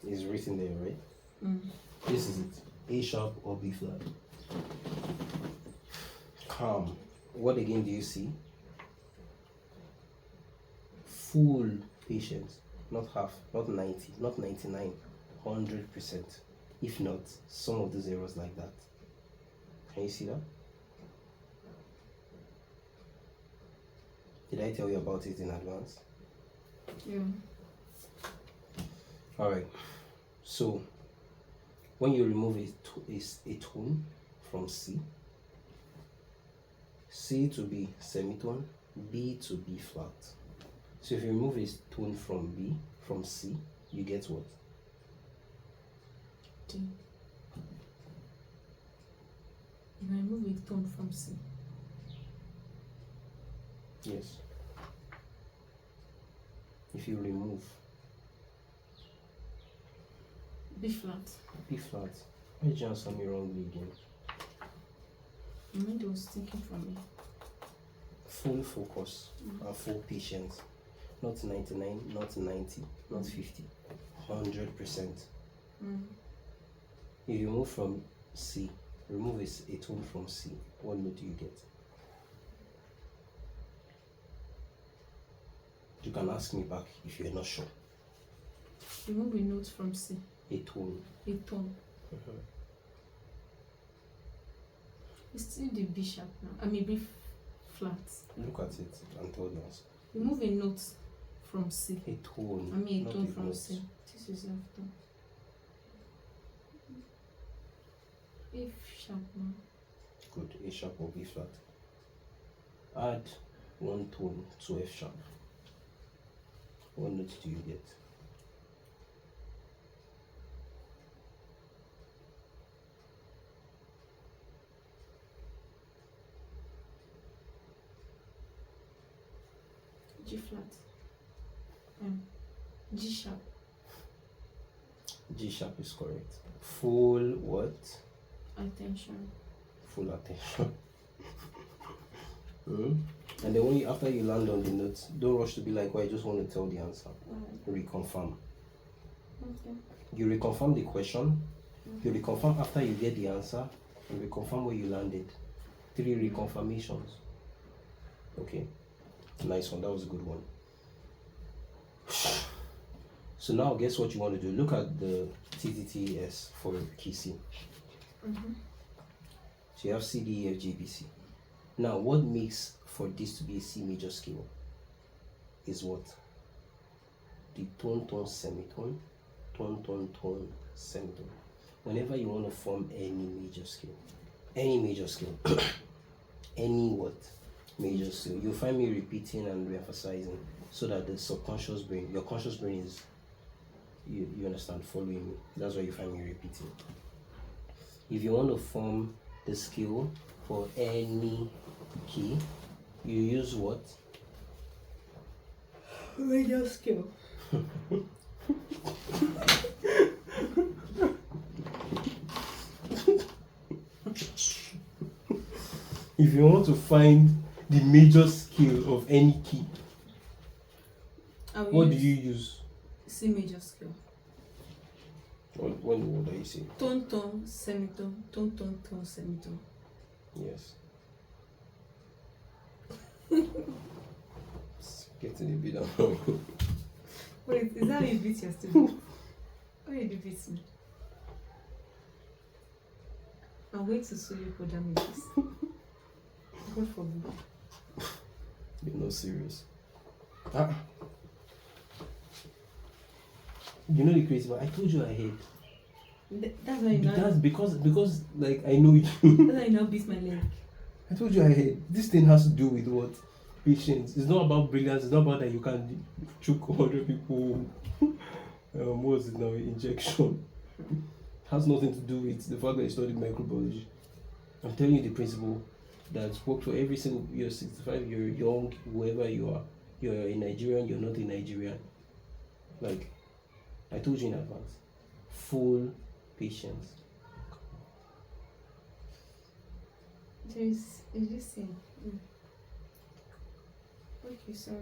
It's written there, right? This is it. A sharp or B flat. Calm. What again do you see? Full patience. Not half, not 90, not 99, 100%. If not, some of those errors like that. Can you see that? Did I tell you about it in advance? Yeah. Alright. So, when you remove a tone from C, C to B semitone, B to B flat. So if you remove a tone from C, you get what? D. If I remove a tone from C. Yes. If you remove B flat. B flat, why did you answer me wrongly again? My mind was thinking from me. Full focus and full patience. Not 99, not 90, not 50. 100%. If you move from C, remove a tone from C, what note do you get? You can ask me back if you're not sure. Remove a note from C. A tone. A tone. It's still the B sharp now. I mean B flat. Look at it and tell the answer. Remove a note from C. A tone. I mean a not tone a from note. C. This is F tone. F sharp now. Good. A sharp or B flat. Add one tone to F sharp. What note do you get? G flat. G sharp. G sharp is correct. Full what? Attention. Full attention. And then after you land on the notes, don't rush to be like, well, I just want to tell the answer. Reconfirm. Okay. You reconfirm the question. You reconfirm after you get the answer. You reconfirm where you landed. 3 reconfirmations. Okay. Nice one. That was a good one. So now guess what you want to do. Look at the TTTS for key C. So you have C, D, E, F, G, B, C. Now what makes for this to be a C major scale is what? The tone, tone, semitone, tone, tone, tone, semitone. Whenever you want to form any major scale, any what? Major scale, you'll find me repeating and re-emphasizing so that the subconscious brain, your conscious brain is, you understand, following me. That's why you find me repeating. If you want to form the scale for any key, you use what? Major scale. If you want to find the major scale of any key, what do you use? C major scale. What are you saying? Tone, tone, semitone, tone, tone, tone, semitone. Yes. It's getting a bit annoying. Wait, is that how you beat your student? How did you beat me? I'm going to sue you for damages. God forbid. You're not serious. Ah. You know the crazy part? I told you I hate. That's why you now. That's because like I know you. That's why you now beat my leg. I told you I hate. This thing has to do with what? Patience. It's not about brilliance. It's not about that you can choke 100 people. What was it now? Injection. Has nothing to do with the fact that you studied microbiology. I'm telling you the principle that's worked for every single. You're 65. You're young. Whoever you are, you're a Nigerian. You're not a Nigerian. Like I told you in advance. Full patience. Is this thing? Okay, sorry.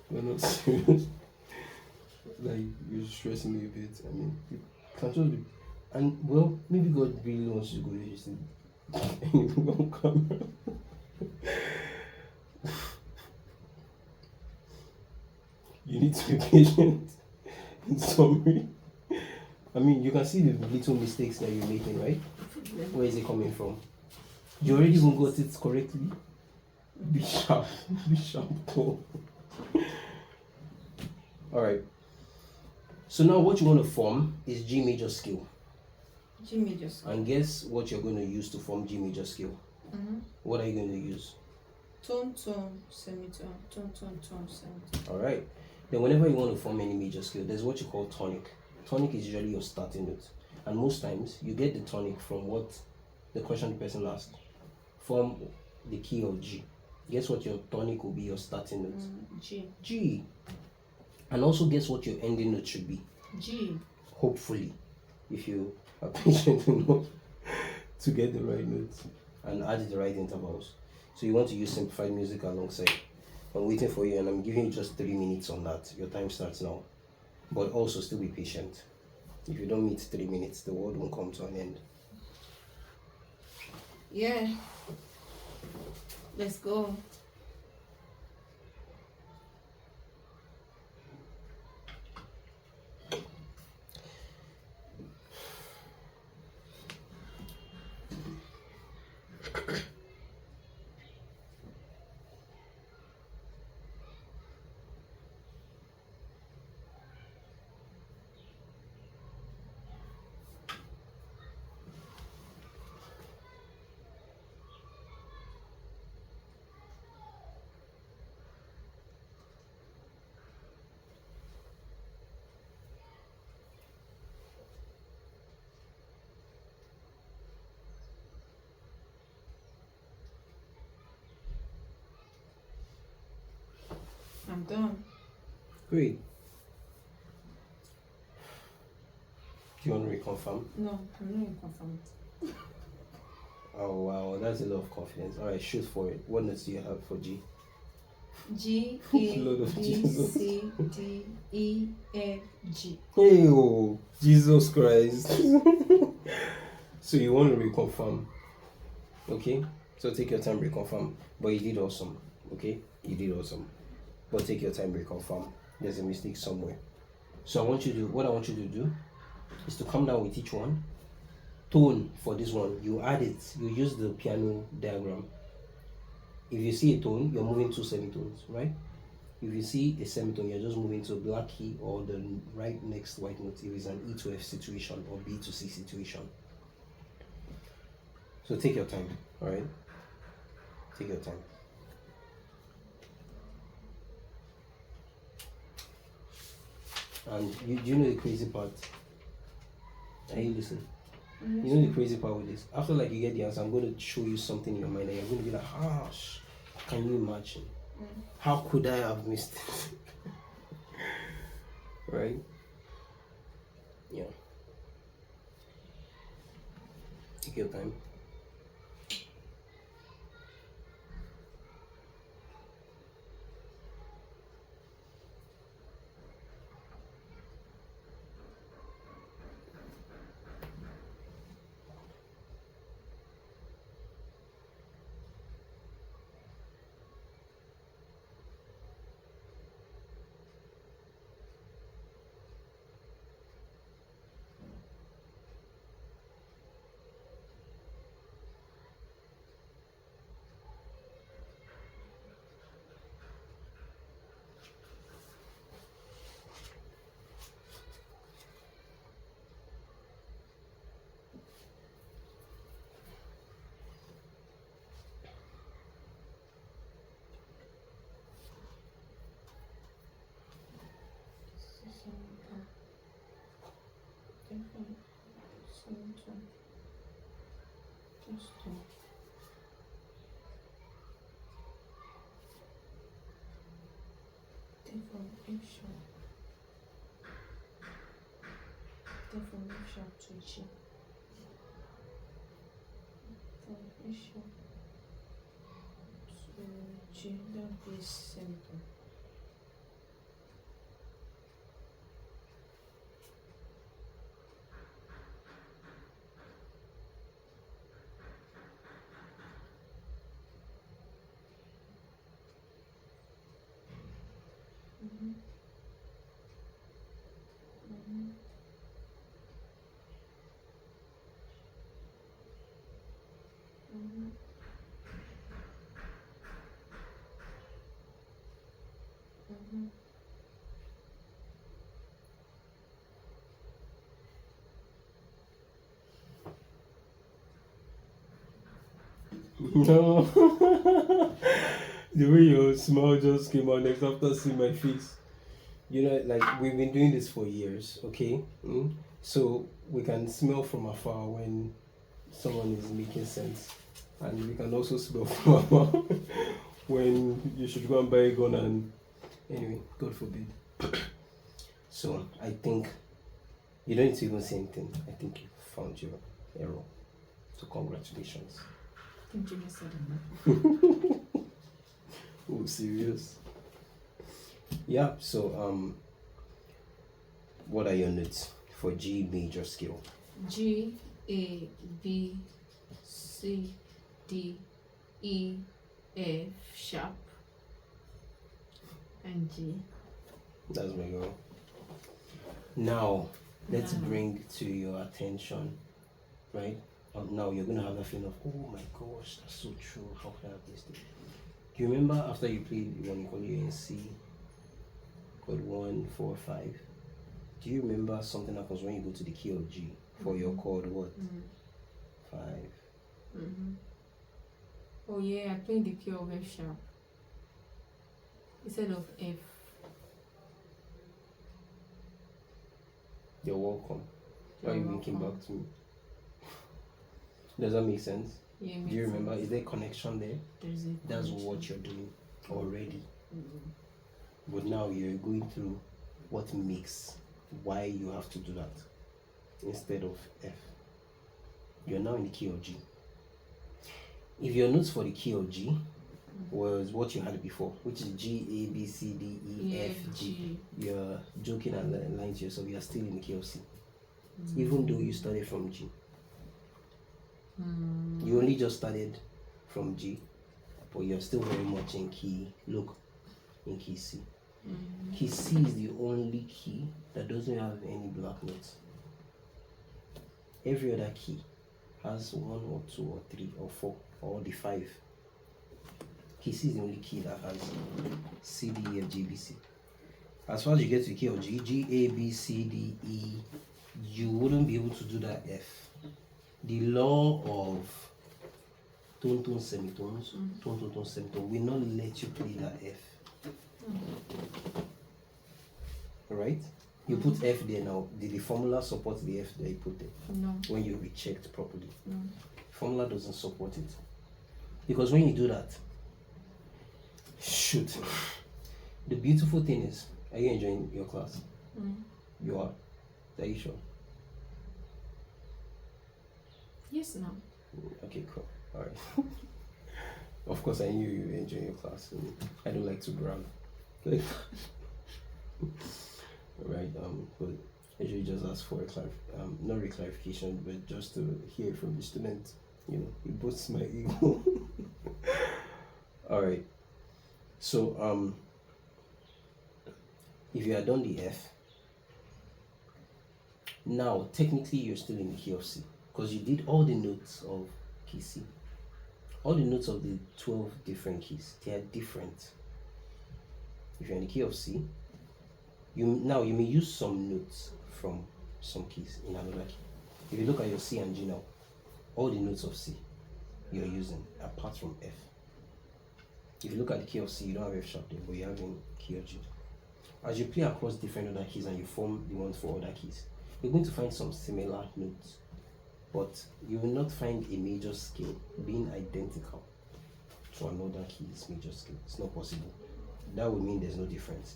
You're not serious. Like you're stressing me a bit. I mean, you can just be, and well, maybe God really wants you to go to his on camera. You need to be patient. In summary, I mean, you can see the little mistakes that you're making, right? Where is it coming from? You already even got it correctly. Be sharp. Be sharp. Alright. So now what you want to form is G major scale. G major scale. And guess what you're going to use to form G major scale? What are you going to use? Tone, semitone. Tone, semitone. Alright. Then whenever you want to form any major scale, there's what you call tonic. Tonic is usually your starting note. And most times, you get the tonic from what the question the person asked. From the key of G. Guess what your tonic will be, your starting note? G. G. And also guess what your ending note should be? G. Hopefully, if you are patient enough to get the right notes and add the right intervals. So you want to use simplified music alongside. I'm waiting for you and I'm giving you just 3 minutes on that. Your time starts now. But also still be patient. If you don't meet 3 minutes, the world won't come to an end. Yeah. Let's go. I'm done. Great. Do you want to reconfirm? No, I'm not confirmed. Oh wow, that's a lot of confidence. Alright, shoot for it. What notes do you have for G? G, Lord A, of B, Jesus. C, D, E, F, G. Hey, oh, Jesus Christ. So you want to reconfirm. Okay? So take your time, reconfirm. But you did awesome. Okay? You did awesome. But take your time, reconfirm. There's a mistake somewhere. So what I want you to do is to come down with each one. Tone for this one, you add it. You use the piano diagram. If you see a tone, you're moving 2 semitones, right? If you see a semitone, you're just moving to a black key or the right next white note if it's an E to F situation or B to C situation. So take your time, alright? Take your time. And you know the crazy part? Are you listening? You know the crazy part with this? After like you get the answer, I'm going to show you something in your mind and you're going to be like, can you imagine? How could I have missed it? Right? Yeah. Take your time. Then from F sharp. Then from F sharp to G. From F sharp to G, that is semicolon. Mm-hmm. Mm-hmm. Mm-hmm. Mm-hmm. No. The way your smile just came out next after seeing my face. You know, like we've been doing this for years, okay? So we can smell from afar when someone is making sense, and we can also smell from afar when you should go and buy a gun. And anyway, God forbid. So I think you don't need to even say anything. I think you found your error. So congratulations. I think Jimmy said it. Oh, serious? Yeah. So what are your notes for G major scale? G, A, B, C, D, E, F sharp, and G. That's my girl. Now let's Now. bring to your attention, right? Now you're gonna have that feeling of, oh my gosh, that's so true. How can I have this thing? Do you remember after you played one equal A and C, chord 1, 4, 5? Do you remember something happens when you go to the key of G for your chord what? 5. Mm-hmm. Oh yeah, I played the key of F sharp instead of F. You're welcome. Why are you You're winking welcome. back to me? Does that make sense? Yeah, Do you remember? Is there a connection there? There's a That's connection. what you're doing already. Mm-hmm. But now you're going through what makes why you have to do that instead of F. You're now in the key of G. If your notes for the key of G was what you had before, which is G, A, B, C, D, E, F, G, you're joking and lying to yourself, you're still in the key of C. Even though you started from G. You only just started from G, but you're still very much in key, look, in key C. Key C is the only key that doesn't have any black notes. Every other key has 1 or 2 or 3 or 4 or the 5. Key C is the only key that has C, D, E, F, G, B, C. As far as you get to the key of G, G, A, B, C, D, E, you wouldn't be able to do that F. The law of tone, semitones, tone, semitone will not let you play that F. Alright? You put F there now. Did the formula support the F that you put there? No. When you rechecked properly. No. Formula doesn't support it. Because when you do that, shoot. The beautiful thing is, are you enjoying your class? You are? Are you sure? Yes, no. Okay, cool. Alright. Of course, I knew you were enjoying your class. I don't like to brag. Right, but I usually just ask for a not a clarification, but just to hear from the student. You know, it boosts my ego. Alright. So if you had done the F, now technically you're still in the key of C. Because you did all the notes of key C. All the notes of the 12 different keys, they are different. If you're in the key of C, you may use some notes from some keys in another key. If you look at your C and G now, all the notes of C you're using apart from F. If you look at the key of C, you don't have F sharp there, but you have in key of G. As you play across different other keys and you form the ones for other keys, you're going to find some similar notes, but you will not find a major scale being identical to another key's major scale. It's not possible. That would mean there's no difference.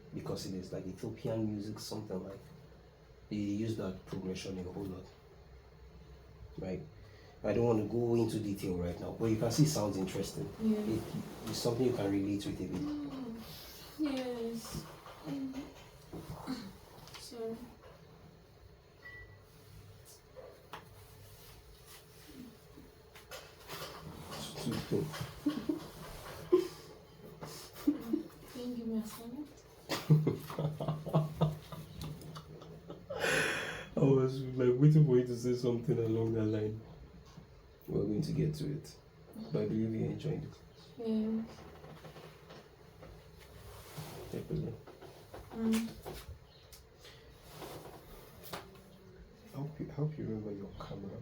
because it is like Ethiopian music, something like they use that progression a whole lot. Right? I don't want to go into detail right now, but you can see it sounds interesting. Yeah. It's something you can relate with a bit. Yes. So. Can you give me a second? I was like waiting for you to say something along that line. We're going to get to it, but I believe you enjoyed it. Yeah. Definitely. I hope you remember your camera.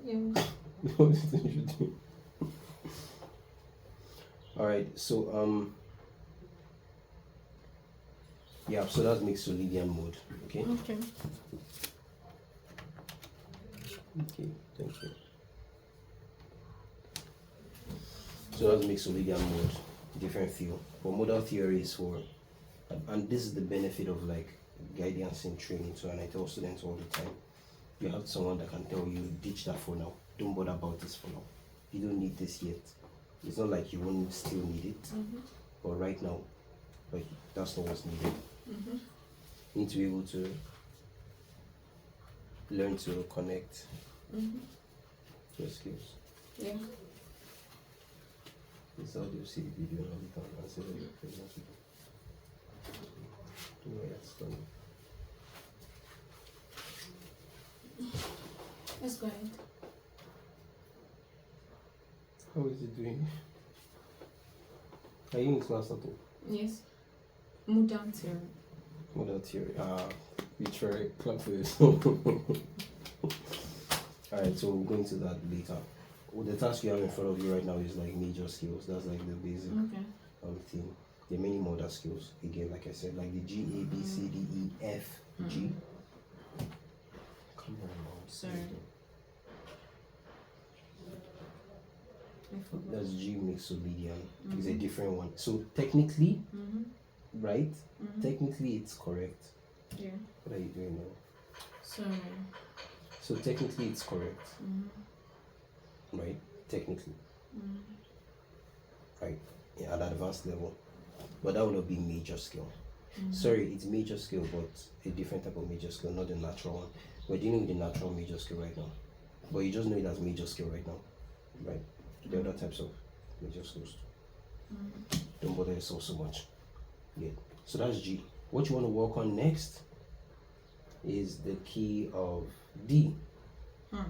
Yeah. What do you think you should do? Alright, so yeah, so that's mixolydian mode. Okay? Okay. Okay, thank you. So that's mixolydian mode, different feel. But modal theory is for, and this is the benefit of like guidance in training. So, and I tell students all the time, you have someone that can tell you, ditch that for now. Don't bother about this for now. You don't need this yet. It's not like you won't still need it, but right now, like that's not what's needed. You need to be able to learn to connect your skills. Yeah. This audio see the video and everything and say that you're present with it. No, it's done. Let's go ahead. How is it doing? Are you in class at all? Yes. Modal theory. Modal theory. You try clap for yourself. Alright, so we'll go into that later. Well, the task you have in front of you right now is like major skills. That's like the basic thing. There are many modal skills. Again, like I said, like the G, A, B, C, D, E, F, G. Come on now. Sorry. That's G mixolydian. It's a different one. So technically, right? Technically, it's correct. Yeah. What are you doing now? Sorry. So technically, it's correct. Right? Technically. Right? Yeah, at advanced level. But that will not be major skill. Sorry, it's major skill, but a different type of major skill, not the natural one. We're dealing with the natural major skill right now. But you just know it as major skill right now. Right? There are other types of major skills. Don't bother yourself so much. Yeah. So that's G. What you want to work on next is the key of D. And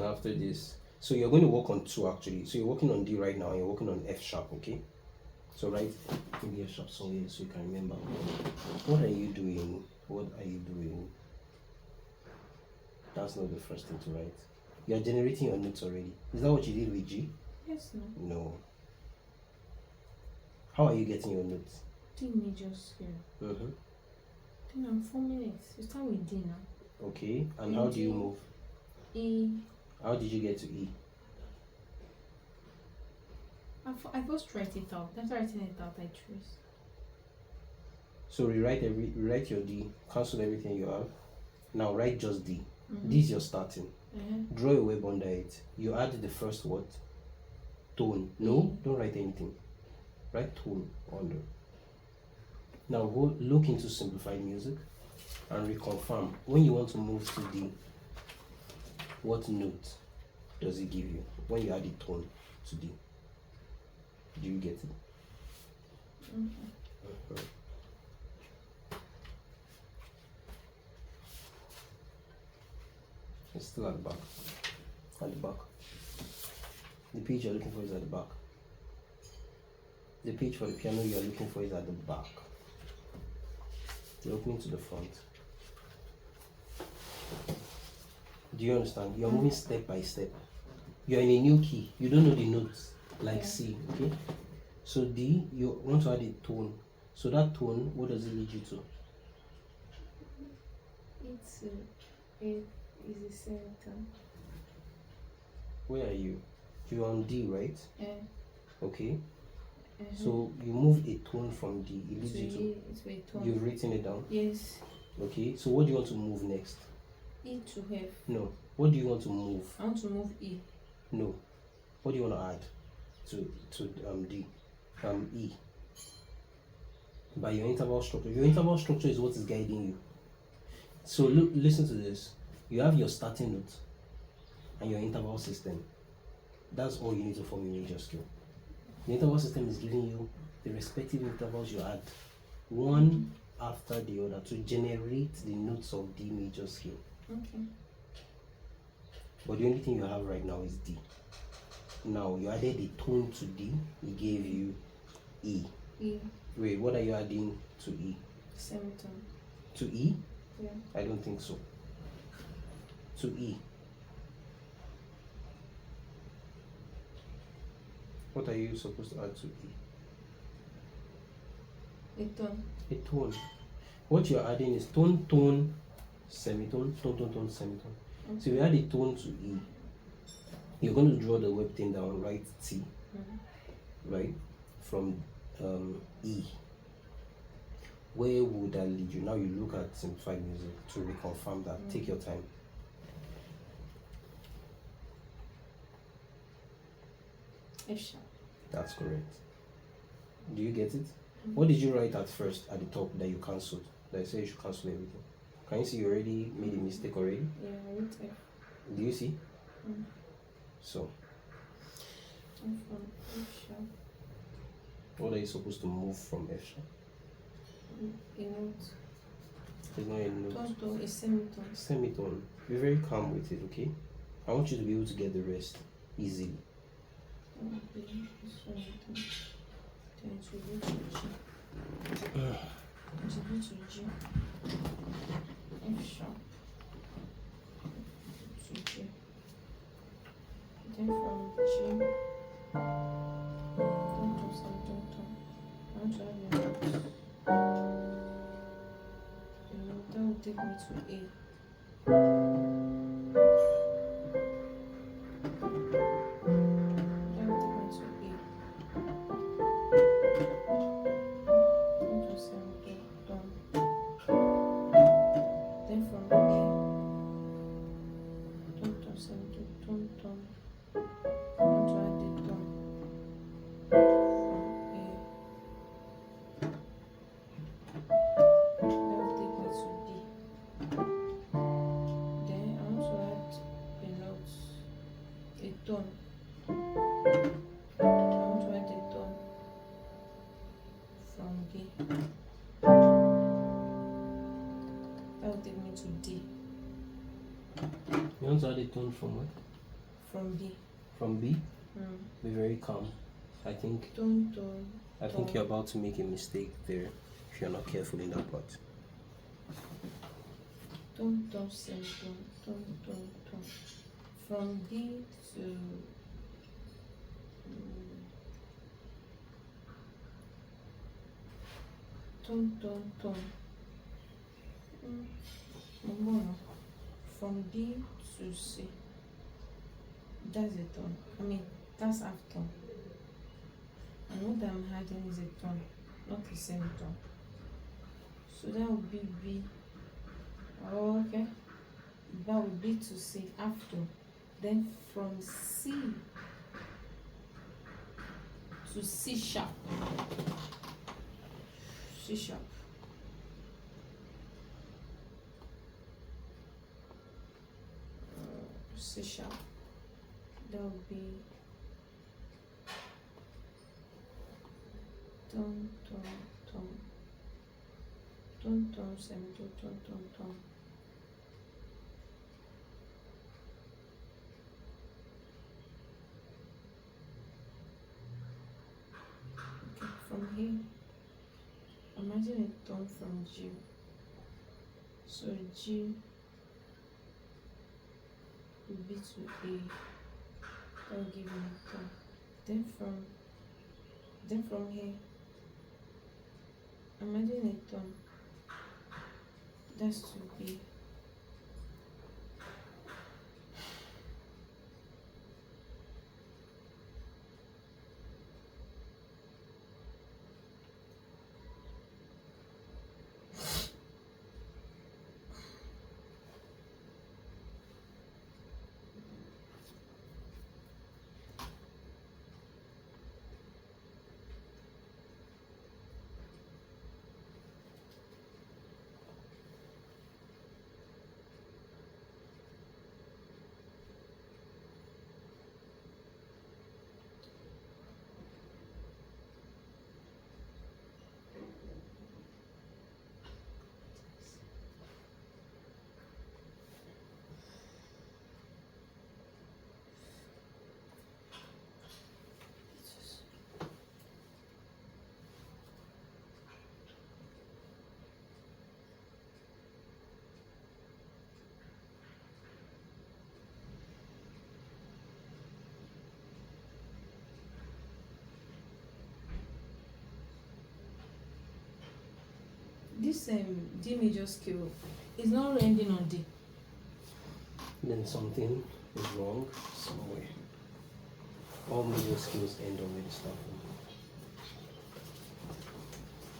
after this, so you're going to work on two actually. So you're working on D right now and you're working on F sharp, okay? So write maybe F sharp somewhere so you can remember. What are you doing? What are you doing? That's not the first thing to write. You're generating your notes already. Is that what you did with G? Yes, no. No. How are you getting your notes? D major scale. Then I'm forming it. You start with D now. Okay. And how do you move? E. How did you get to E? I first write it out. After writing it out, I trace. So rewrite your D. Cancel everything you have. Now write just D. D is your starting. Draw a web under it. You add the first what? Tone. No, don't write anything. Write tone under. Now go look into simplified music and reconfirm. When you want to move to D, what note does it give you when you add the tone to D? Do you get it? It's still at the back. At the back. The page you're looking for is at the back. The page for the piano you're looking for is at the back. You're opening to the front. Do you understand? You're moving step by step. You're in a new key. You don't know the notes like C, okay? So D, you want to add a tone. So that tone, what does it lead you to? It is a center. Where are you? You're on D, right? Yeah. Okay. Mhm. So you move a tone from D. It leads To you to. E, it's a tone. You've written it down. Yes. Okay. So what do you want to move next? E to F. No. What do you want to move? I want to move E. No. What do you want to add to D? E. By your interval structure. Your interval structure is what is guiding you. So look, listen to this. You have your starting note and your interval system. That's all you need to form a major scale. The interval system is giving you the respective intervals you add, one after the other, to generate the notes of D major scale. Okay. But the only thing you have right now is D. Now you added a tone to D, it gave you E. E. Wait, what are you adding to E? Semitone. To E? Yeah. I don't think so. To E. What are you supposed to add to E? A tone. A tone. What you're adding is tone, tone, semitone, tone, tone, tone, semitone. Okay. So you add a tone to E. You're going to draw the web thing down, right? T, right? From E. Where would that lead you? Now you look at simplified music to reconfirm that. Take your time. F sharp. That's correct. Do you get it? What did you write at first at the top that you cancelled? That I said you should cancel everything. Can you see you already made a mistake already? Yeah, I wrote F. Do you see? Mm. So, F from F sharp. what are you supposed to move from F sharp? A note. There's not a note. Tone to a semitone. Semitone. Be very calm with it, okay? I want you to be able to get the rest easily. Tone to a semitone. Then it will go to G. It will go to G. F sharp. To G. Then from G. Tone to semitone. Tone. I want to have a note. That will take me to A. That will take me to A. Into semitone. Then from A, tone, semitone, tone. I want to add the tone from A. That will take me to D. Then I want to add a note, a tone. I want to add a tone from B. That will take me to D. You want to add a tone from where? From B. From B? Mm. Be very calm. I think Tone, tone. you're about to make a mistake there if you're not careful in that part. Tone, tone, semitone, tone, tone, tone. From D to tone, tone, tone. From D to C. That's a tone. I mean, that's half tone. And what I'm adding is a tone, not a semitone. So that would be B. Oh, okay. That would be to C, half tone. Then from C to C sharp. C sharp. C sharp. That would be tone, tone, tone. Tone, tone, semitone, tone, tone, tone. Okay, from here, imagine a tone from G. So G will be to A. That will give me a tone. Then from here, imagine a tone. That's to B. this D major scale is not ending on D. Then something is wrong somewhere. All major scales end on where they start from.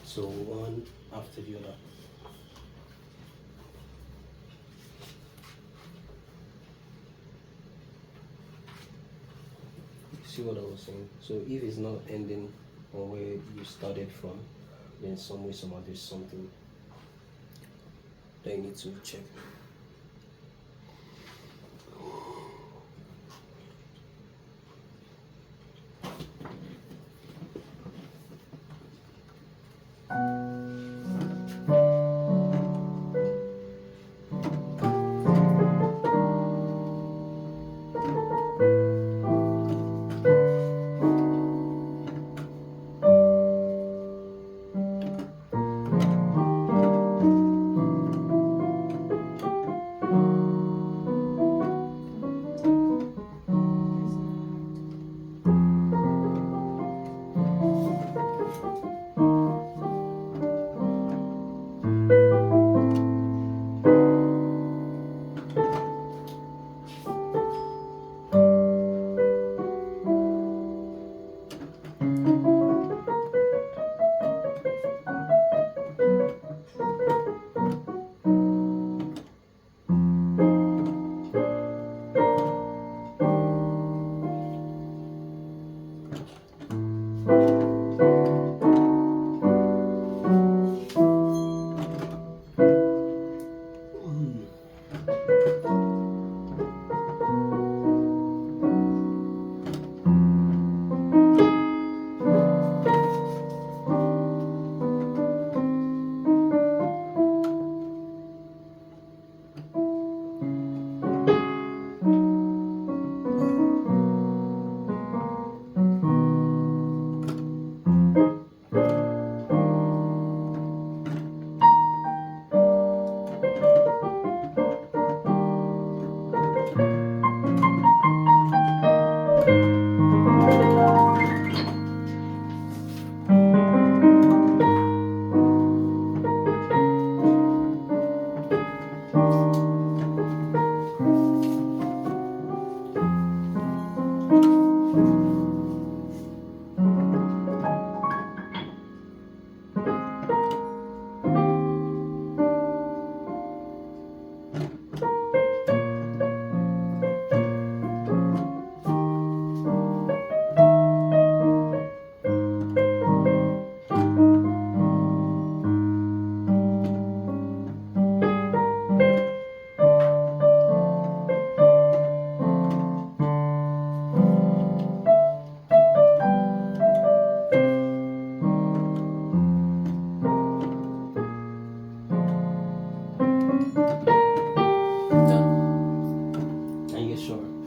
So one after the other. See what I was saying? So if it's not ending on where you started from, then some way, somehow there's something that you need to check.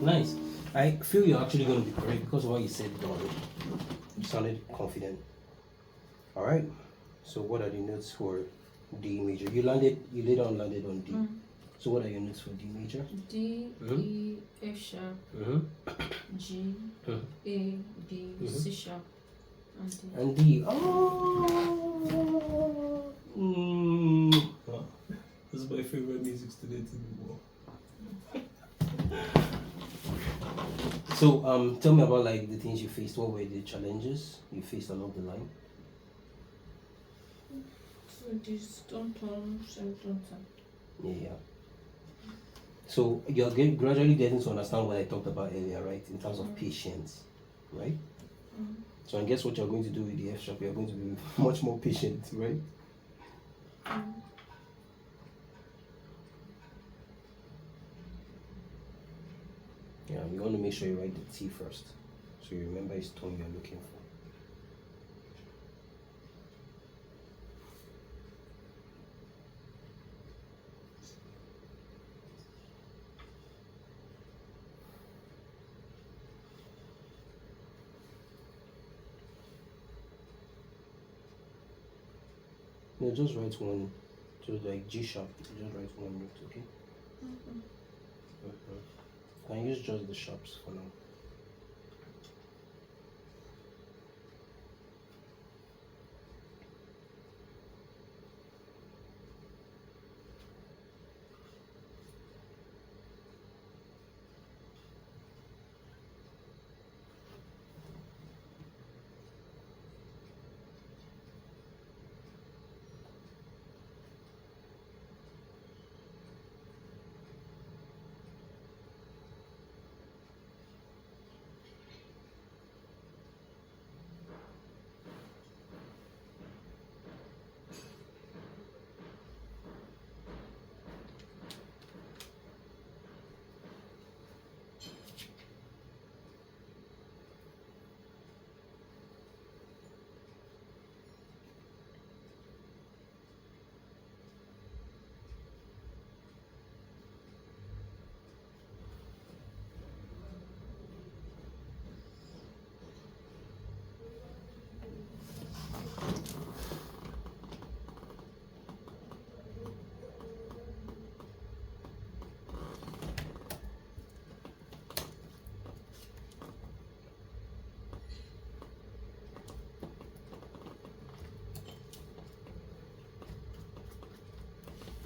Nice. I feel you're actually going to be correct because of what you said already. You sounded confident. All right. So what are the notes for D major? You later on landed on D. So what are your notes for D major? D, E, F sharp, G, A, B, C sharp, and D. And D. Oh. This is my favorite music student in the world. So tell me about like the things you faced. What were the challenges you faced along the line? So this don't turn, Yeah. So you're gradually getting to understand what I talked about earlier, right? In terms of patience, right? So I guess what you're going to do with the F sharp, you're going to be much more patient, right? Yeah, you want to make sure you write the T first, so you remember his tone you're looking for. No, just write one, just like G sharp, just write one note, okay? Can use just the sharps for now.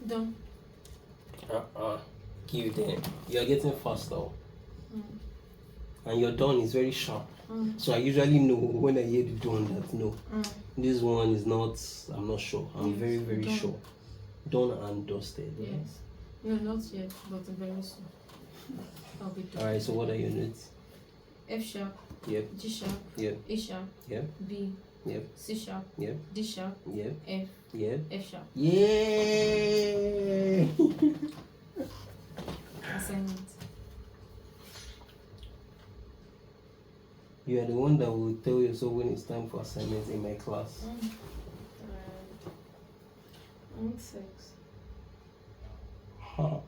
Done. Give them. You're getting faster. And your done is very sharp. So I usually know when I hear the done that no, this one is not, I'm not sure. I'm very, very done. sure. Done and dusted. Right? Yes. No, not yet, but very soon. I'll be done. Alright, so what are your notes? F sharp, Yep, G sharp, yep, A sharp, yep, B, yep, C sharp, yep, D sharp, yep, F, yep. F sharp. Yay! Assignment. You are the one that will tell you so when it's time for assignments in my class. I need sex. Ha.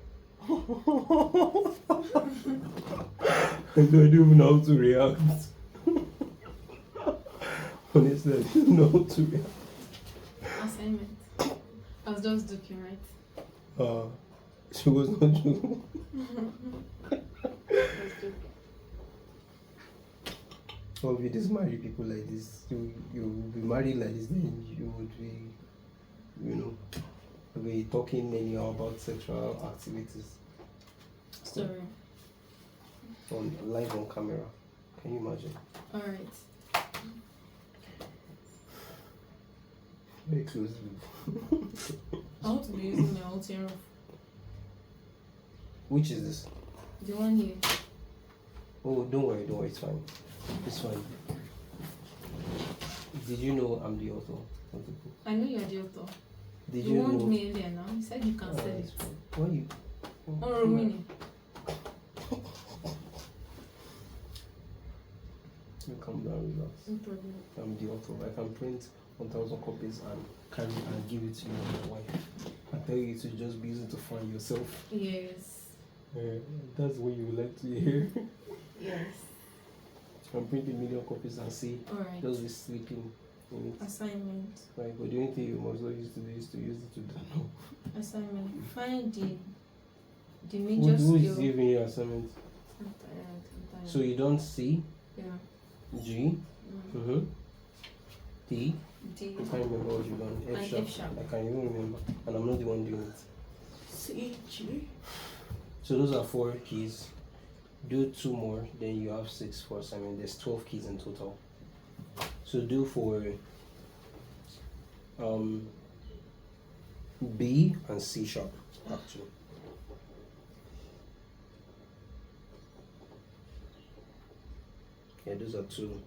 I don't even know how to react. Honestly, I don't know how to react. Assignment. I was just joking, right? She was not joking. I was joking. All of you just marry people like this. You will be married like this, then you would be, be talking anyhow about sexual activities. Story. On live on camera. Can you imagine? Alright. Very close. I want to be using my ultra off. Which is this? The one here. Oh, don't worry, it's fine. It's fine. Did you know I'm the author of the book? I know you're the author. Did You you warned know? me earlier now. You said you can sell it's it. fine. Why you? Oh, Romini. You calm down, relax. No problem. I'm the author. I can print 1,000 copies and carry and give it to you and your wife. I tell you to just be using to find yourself. Yes. That's what you would like to hear. Yes. I can print 1,000,000 copies and see. Alright. Just be sleeping in it. Assignment. Right, but the only thing you must not use today is to use it to do. Assignment. Find the Who major is skill. giving you assignment? I'm tired. So you don't C, Yeah. G, Mm. D. D. I can't remember what you've done. And F sharp. F sharp. I can't even remember, and I'm not the one doing it. C, G. So those are 4 keys. Do 2 more, then you have 6 for assignment. There's 12 keys in total. So do for B and C sharp actually. Yeah, those are 2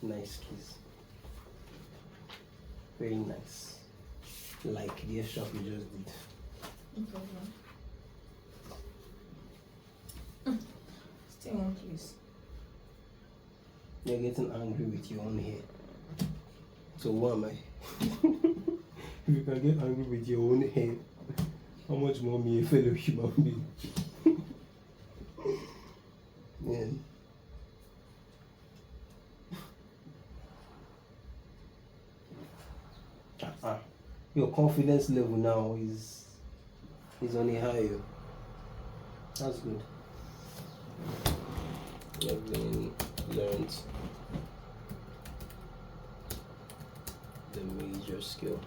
nice keys. Very nice. Like the F sharp you just did. No problem. Stay on, please. You're getting angry with your own hair. So what am I? If you can get angry with your own hair, how much more me, a fellow human being? Yeah. Your confidence level now is on a higher. That's good. You've been learned the major skill.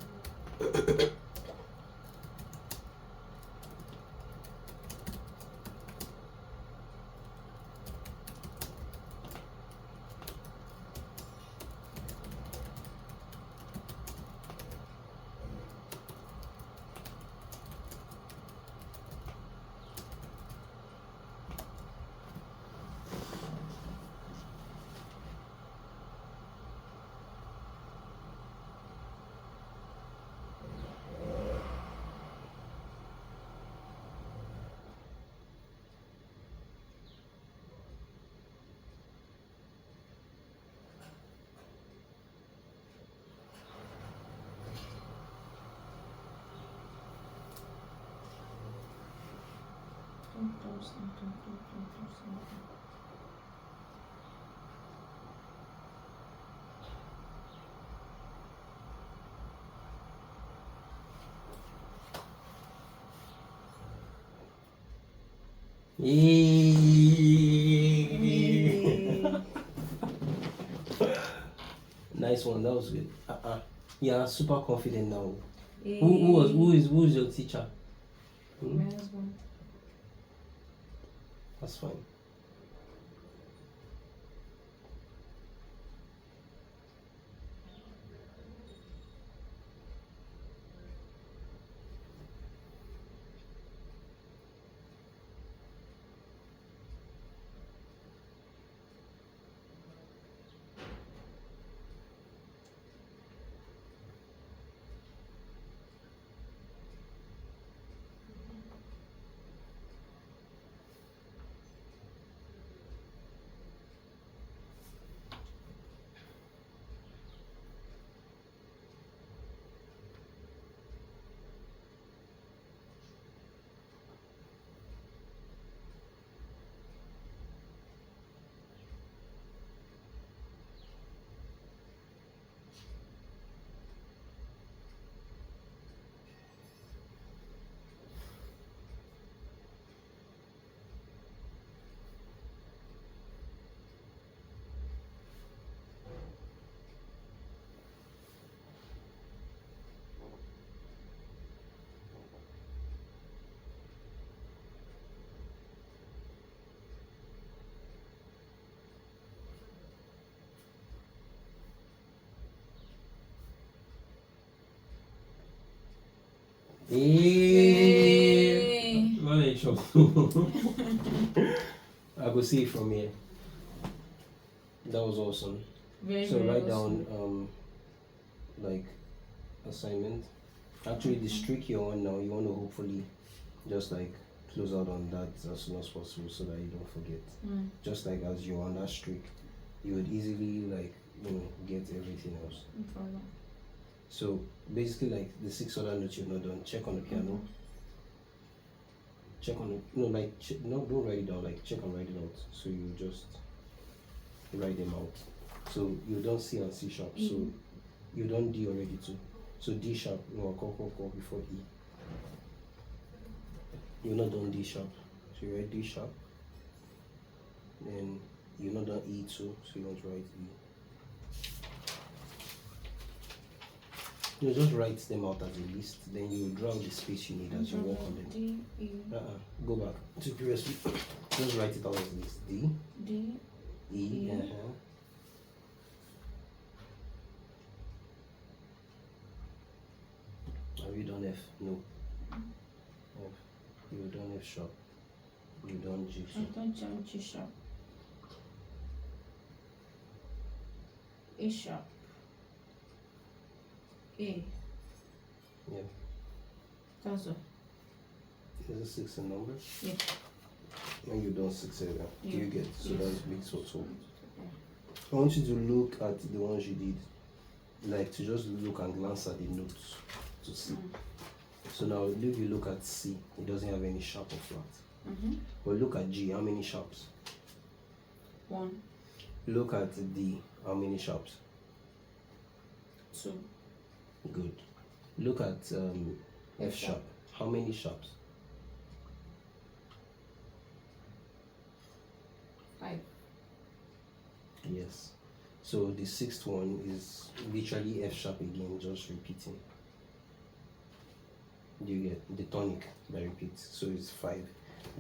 Nice one, that was good. Yeah, super confident now. Who is your teacher? My husband. That's fine. Hey. I could see it from here. That was awesome. Very, So very write awesome. down like assignment. Actually, the streak you're on now, you want to hopefully just like close out on that as soon as possible so that you don't forget. Just like as you're on that streak, you would easily like get everything else. No problem. So basically, like the 6 other notes you've not done, check on the piano. Check on it. No, like don't write it down. Like check and write it out. So you just write them out. So you don't C and C sharp. So you don't D already too. So D sharp. No, call before E. You're not done D sharp. So you write D sharp. Then you're not done E too. So you don't write E. You just write them out as a list, then you draw the space you need as you work on them. D, E. Go back to previously. Just write it out as a list. D, E, E. Have you done F? No. F. You've done F sharp. You've done G sharp. I've done G sharp. A sharp. A. Yeah. That's all. Is it 6 a number? Yeah. And you've done 6 area. Do you get? So Yes. that's big so. Yeah. I want you to look at the ones you did. Like to just look and glance at the notes to see. So now if you look at C, it doesn't have any sharp or flat. But look at G, how many sharps? 1, Look at D, how many sharps? 2, Good. Look at F sharp, how many sharps? 5. Yes. So the 6th one is literally F sharp again, just repeating. Do you get the tonic that repeats? So it's 5.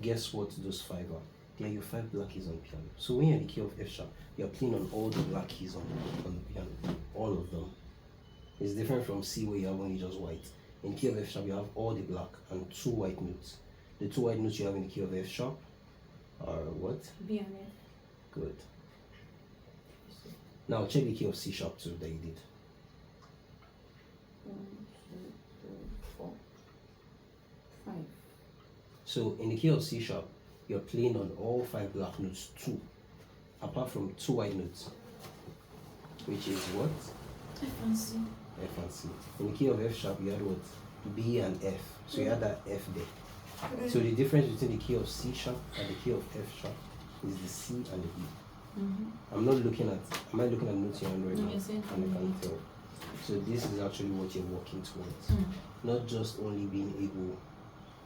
Guess what those 5 are? They are your 5 black keys on piano. So when you're in the key of F sharp, you're playing on all the black keys on the piano. All of them. It's different from C where you have only just white. In key of F sharp, you have all the black and 2 white notes. The 2 white notes you have in the key of F sharp are what? B and F. Good. Now check the key of C sharp too that you did. 1, 2, 3, 4, 5. So in the key of C sharp, you're playing on all 5 black notes too, apart from 2 white notes, which is what? F and C. F and C. In the key of F sharp, you had what? B and F. So you had that F there. So the difference between the key of C sharp and the key of F sharp is the C and the E. I'm not looking at, am I looking at notes here right now? Yes, And I can tell. So this is actually what you're working towards. Not just only being able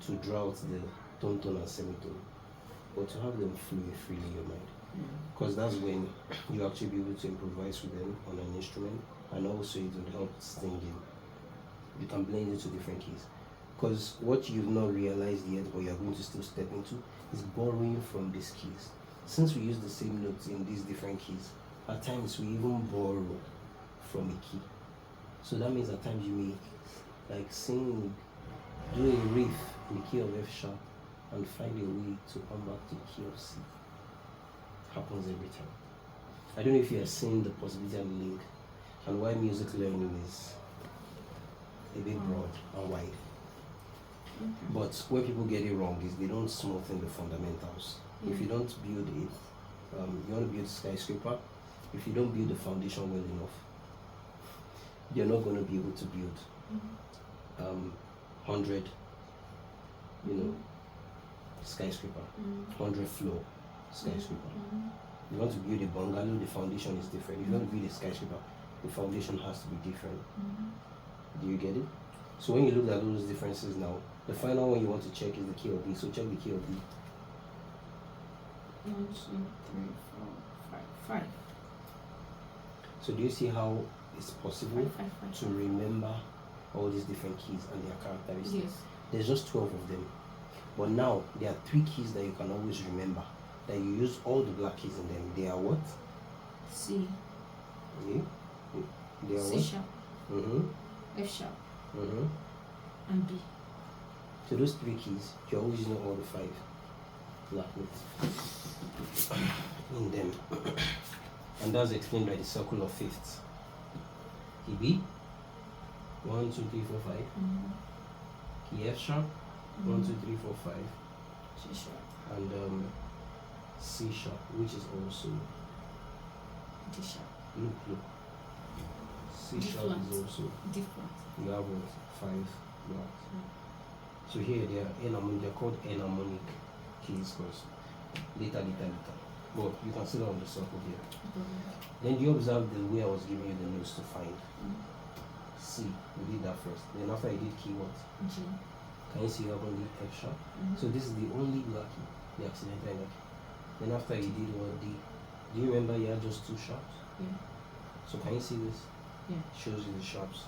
to draw out the tone and semitone, but to have them flow freely in your mind. Because that's when you actually be able to improvise with them on an instrument, and also it would help singing. you can blend into different keys. Because what you've not realized yet, but you're going to still step into, is borrowing from these keys. Since we use the same notes in these different keys, at times we even borrow from a key. So that means at times you may like sing, do a riff in the key of F sharp and find a way to come back to the key of C. Happens every time. I don't know if you are seeing the possibility and the link and why music learning is a bit broad and wide. But where people get it wrong is they don't smoothen the fundamentals. If you don't build it, you want to build skyscraper. If you don't build the foundation well enough, you're not going to be able to build 100, skyscraper, 100 floor skyscraper. You want to build a bungalow, the foundation is different. If you want to build a skyscraper, the foundation has to be different. Do you get it? So when you look at those differences now, the final one you want to check is the key of D. So check the key of D. 1, 2, 3, 4, 5. So do you see how it's possible 5, to remember all these different keys and their characteristics? Yes. There's just 12 of them. But now there are 3 keys that you can always remember. That you use all the black keys in them. They are what? C. Okay. They are C what? sharp. F sharp. And B. So those 3 keys, you're always using all the 5 black notes in them. And that's explained by the circle of fifths. Key B, 1, 2, 3, 4, 5. Key F sharp, 1, 2, 3, 4, 5. C sharp. And C sharp, which is also D sharp. look. C D sharp flat. is also, D flat. you have what? 5 blacks. So here they are enharmonic, they're called enharmonic keys because later. But you can see that on the circle here. Then do you observe the way I was giving you the notes to find? C, we did that first. Then after I did key what? G. Can you see you have only F sharp? So this is the only black key, the accidental black key. Then after you did what? D. Do you remember you had just 2 sharps? Yeah. So can you see this? Yeah. Shows you the sharps.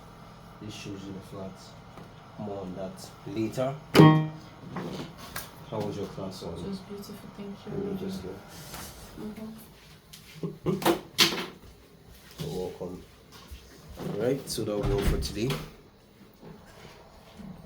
This shows you the flats. More on that later. How was your class on? It was beautiful, thank you. Let me just go. You're welcome. Alright, so that will be all for today.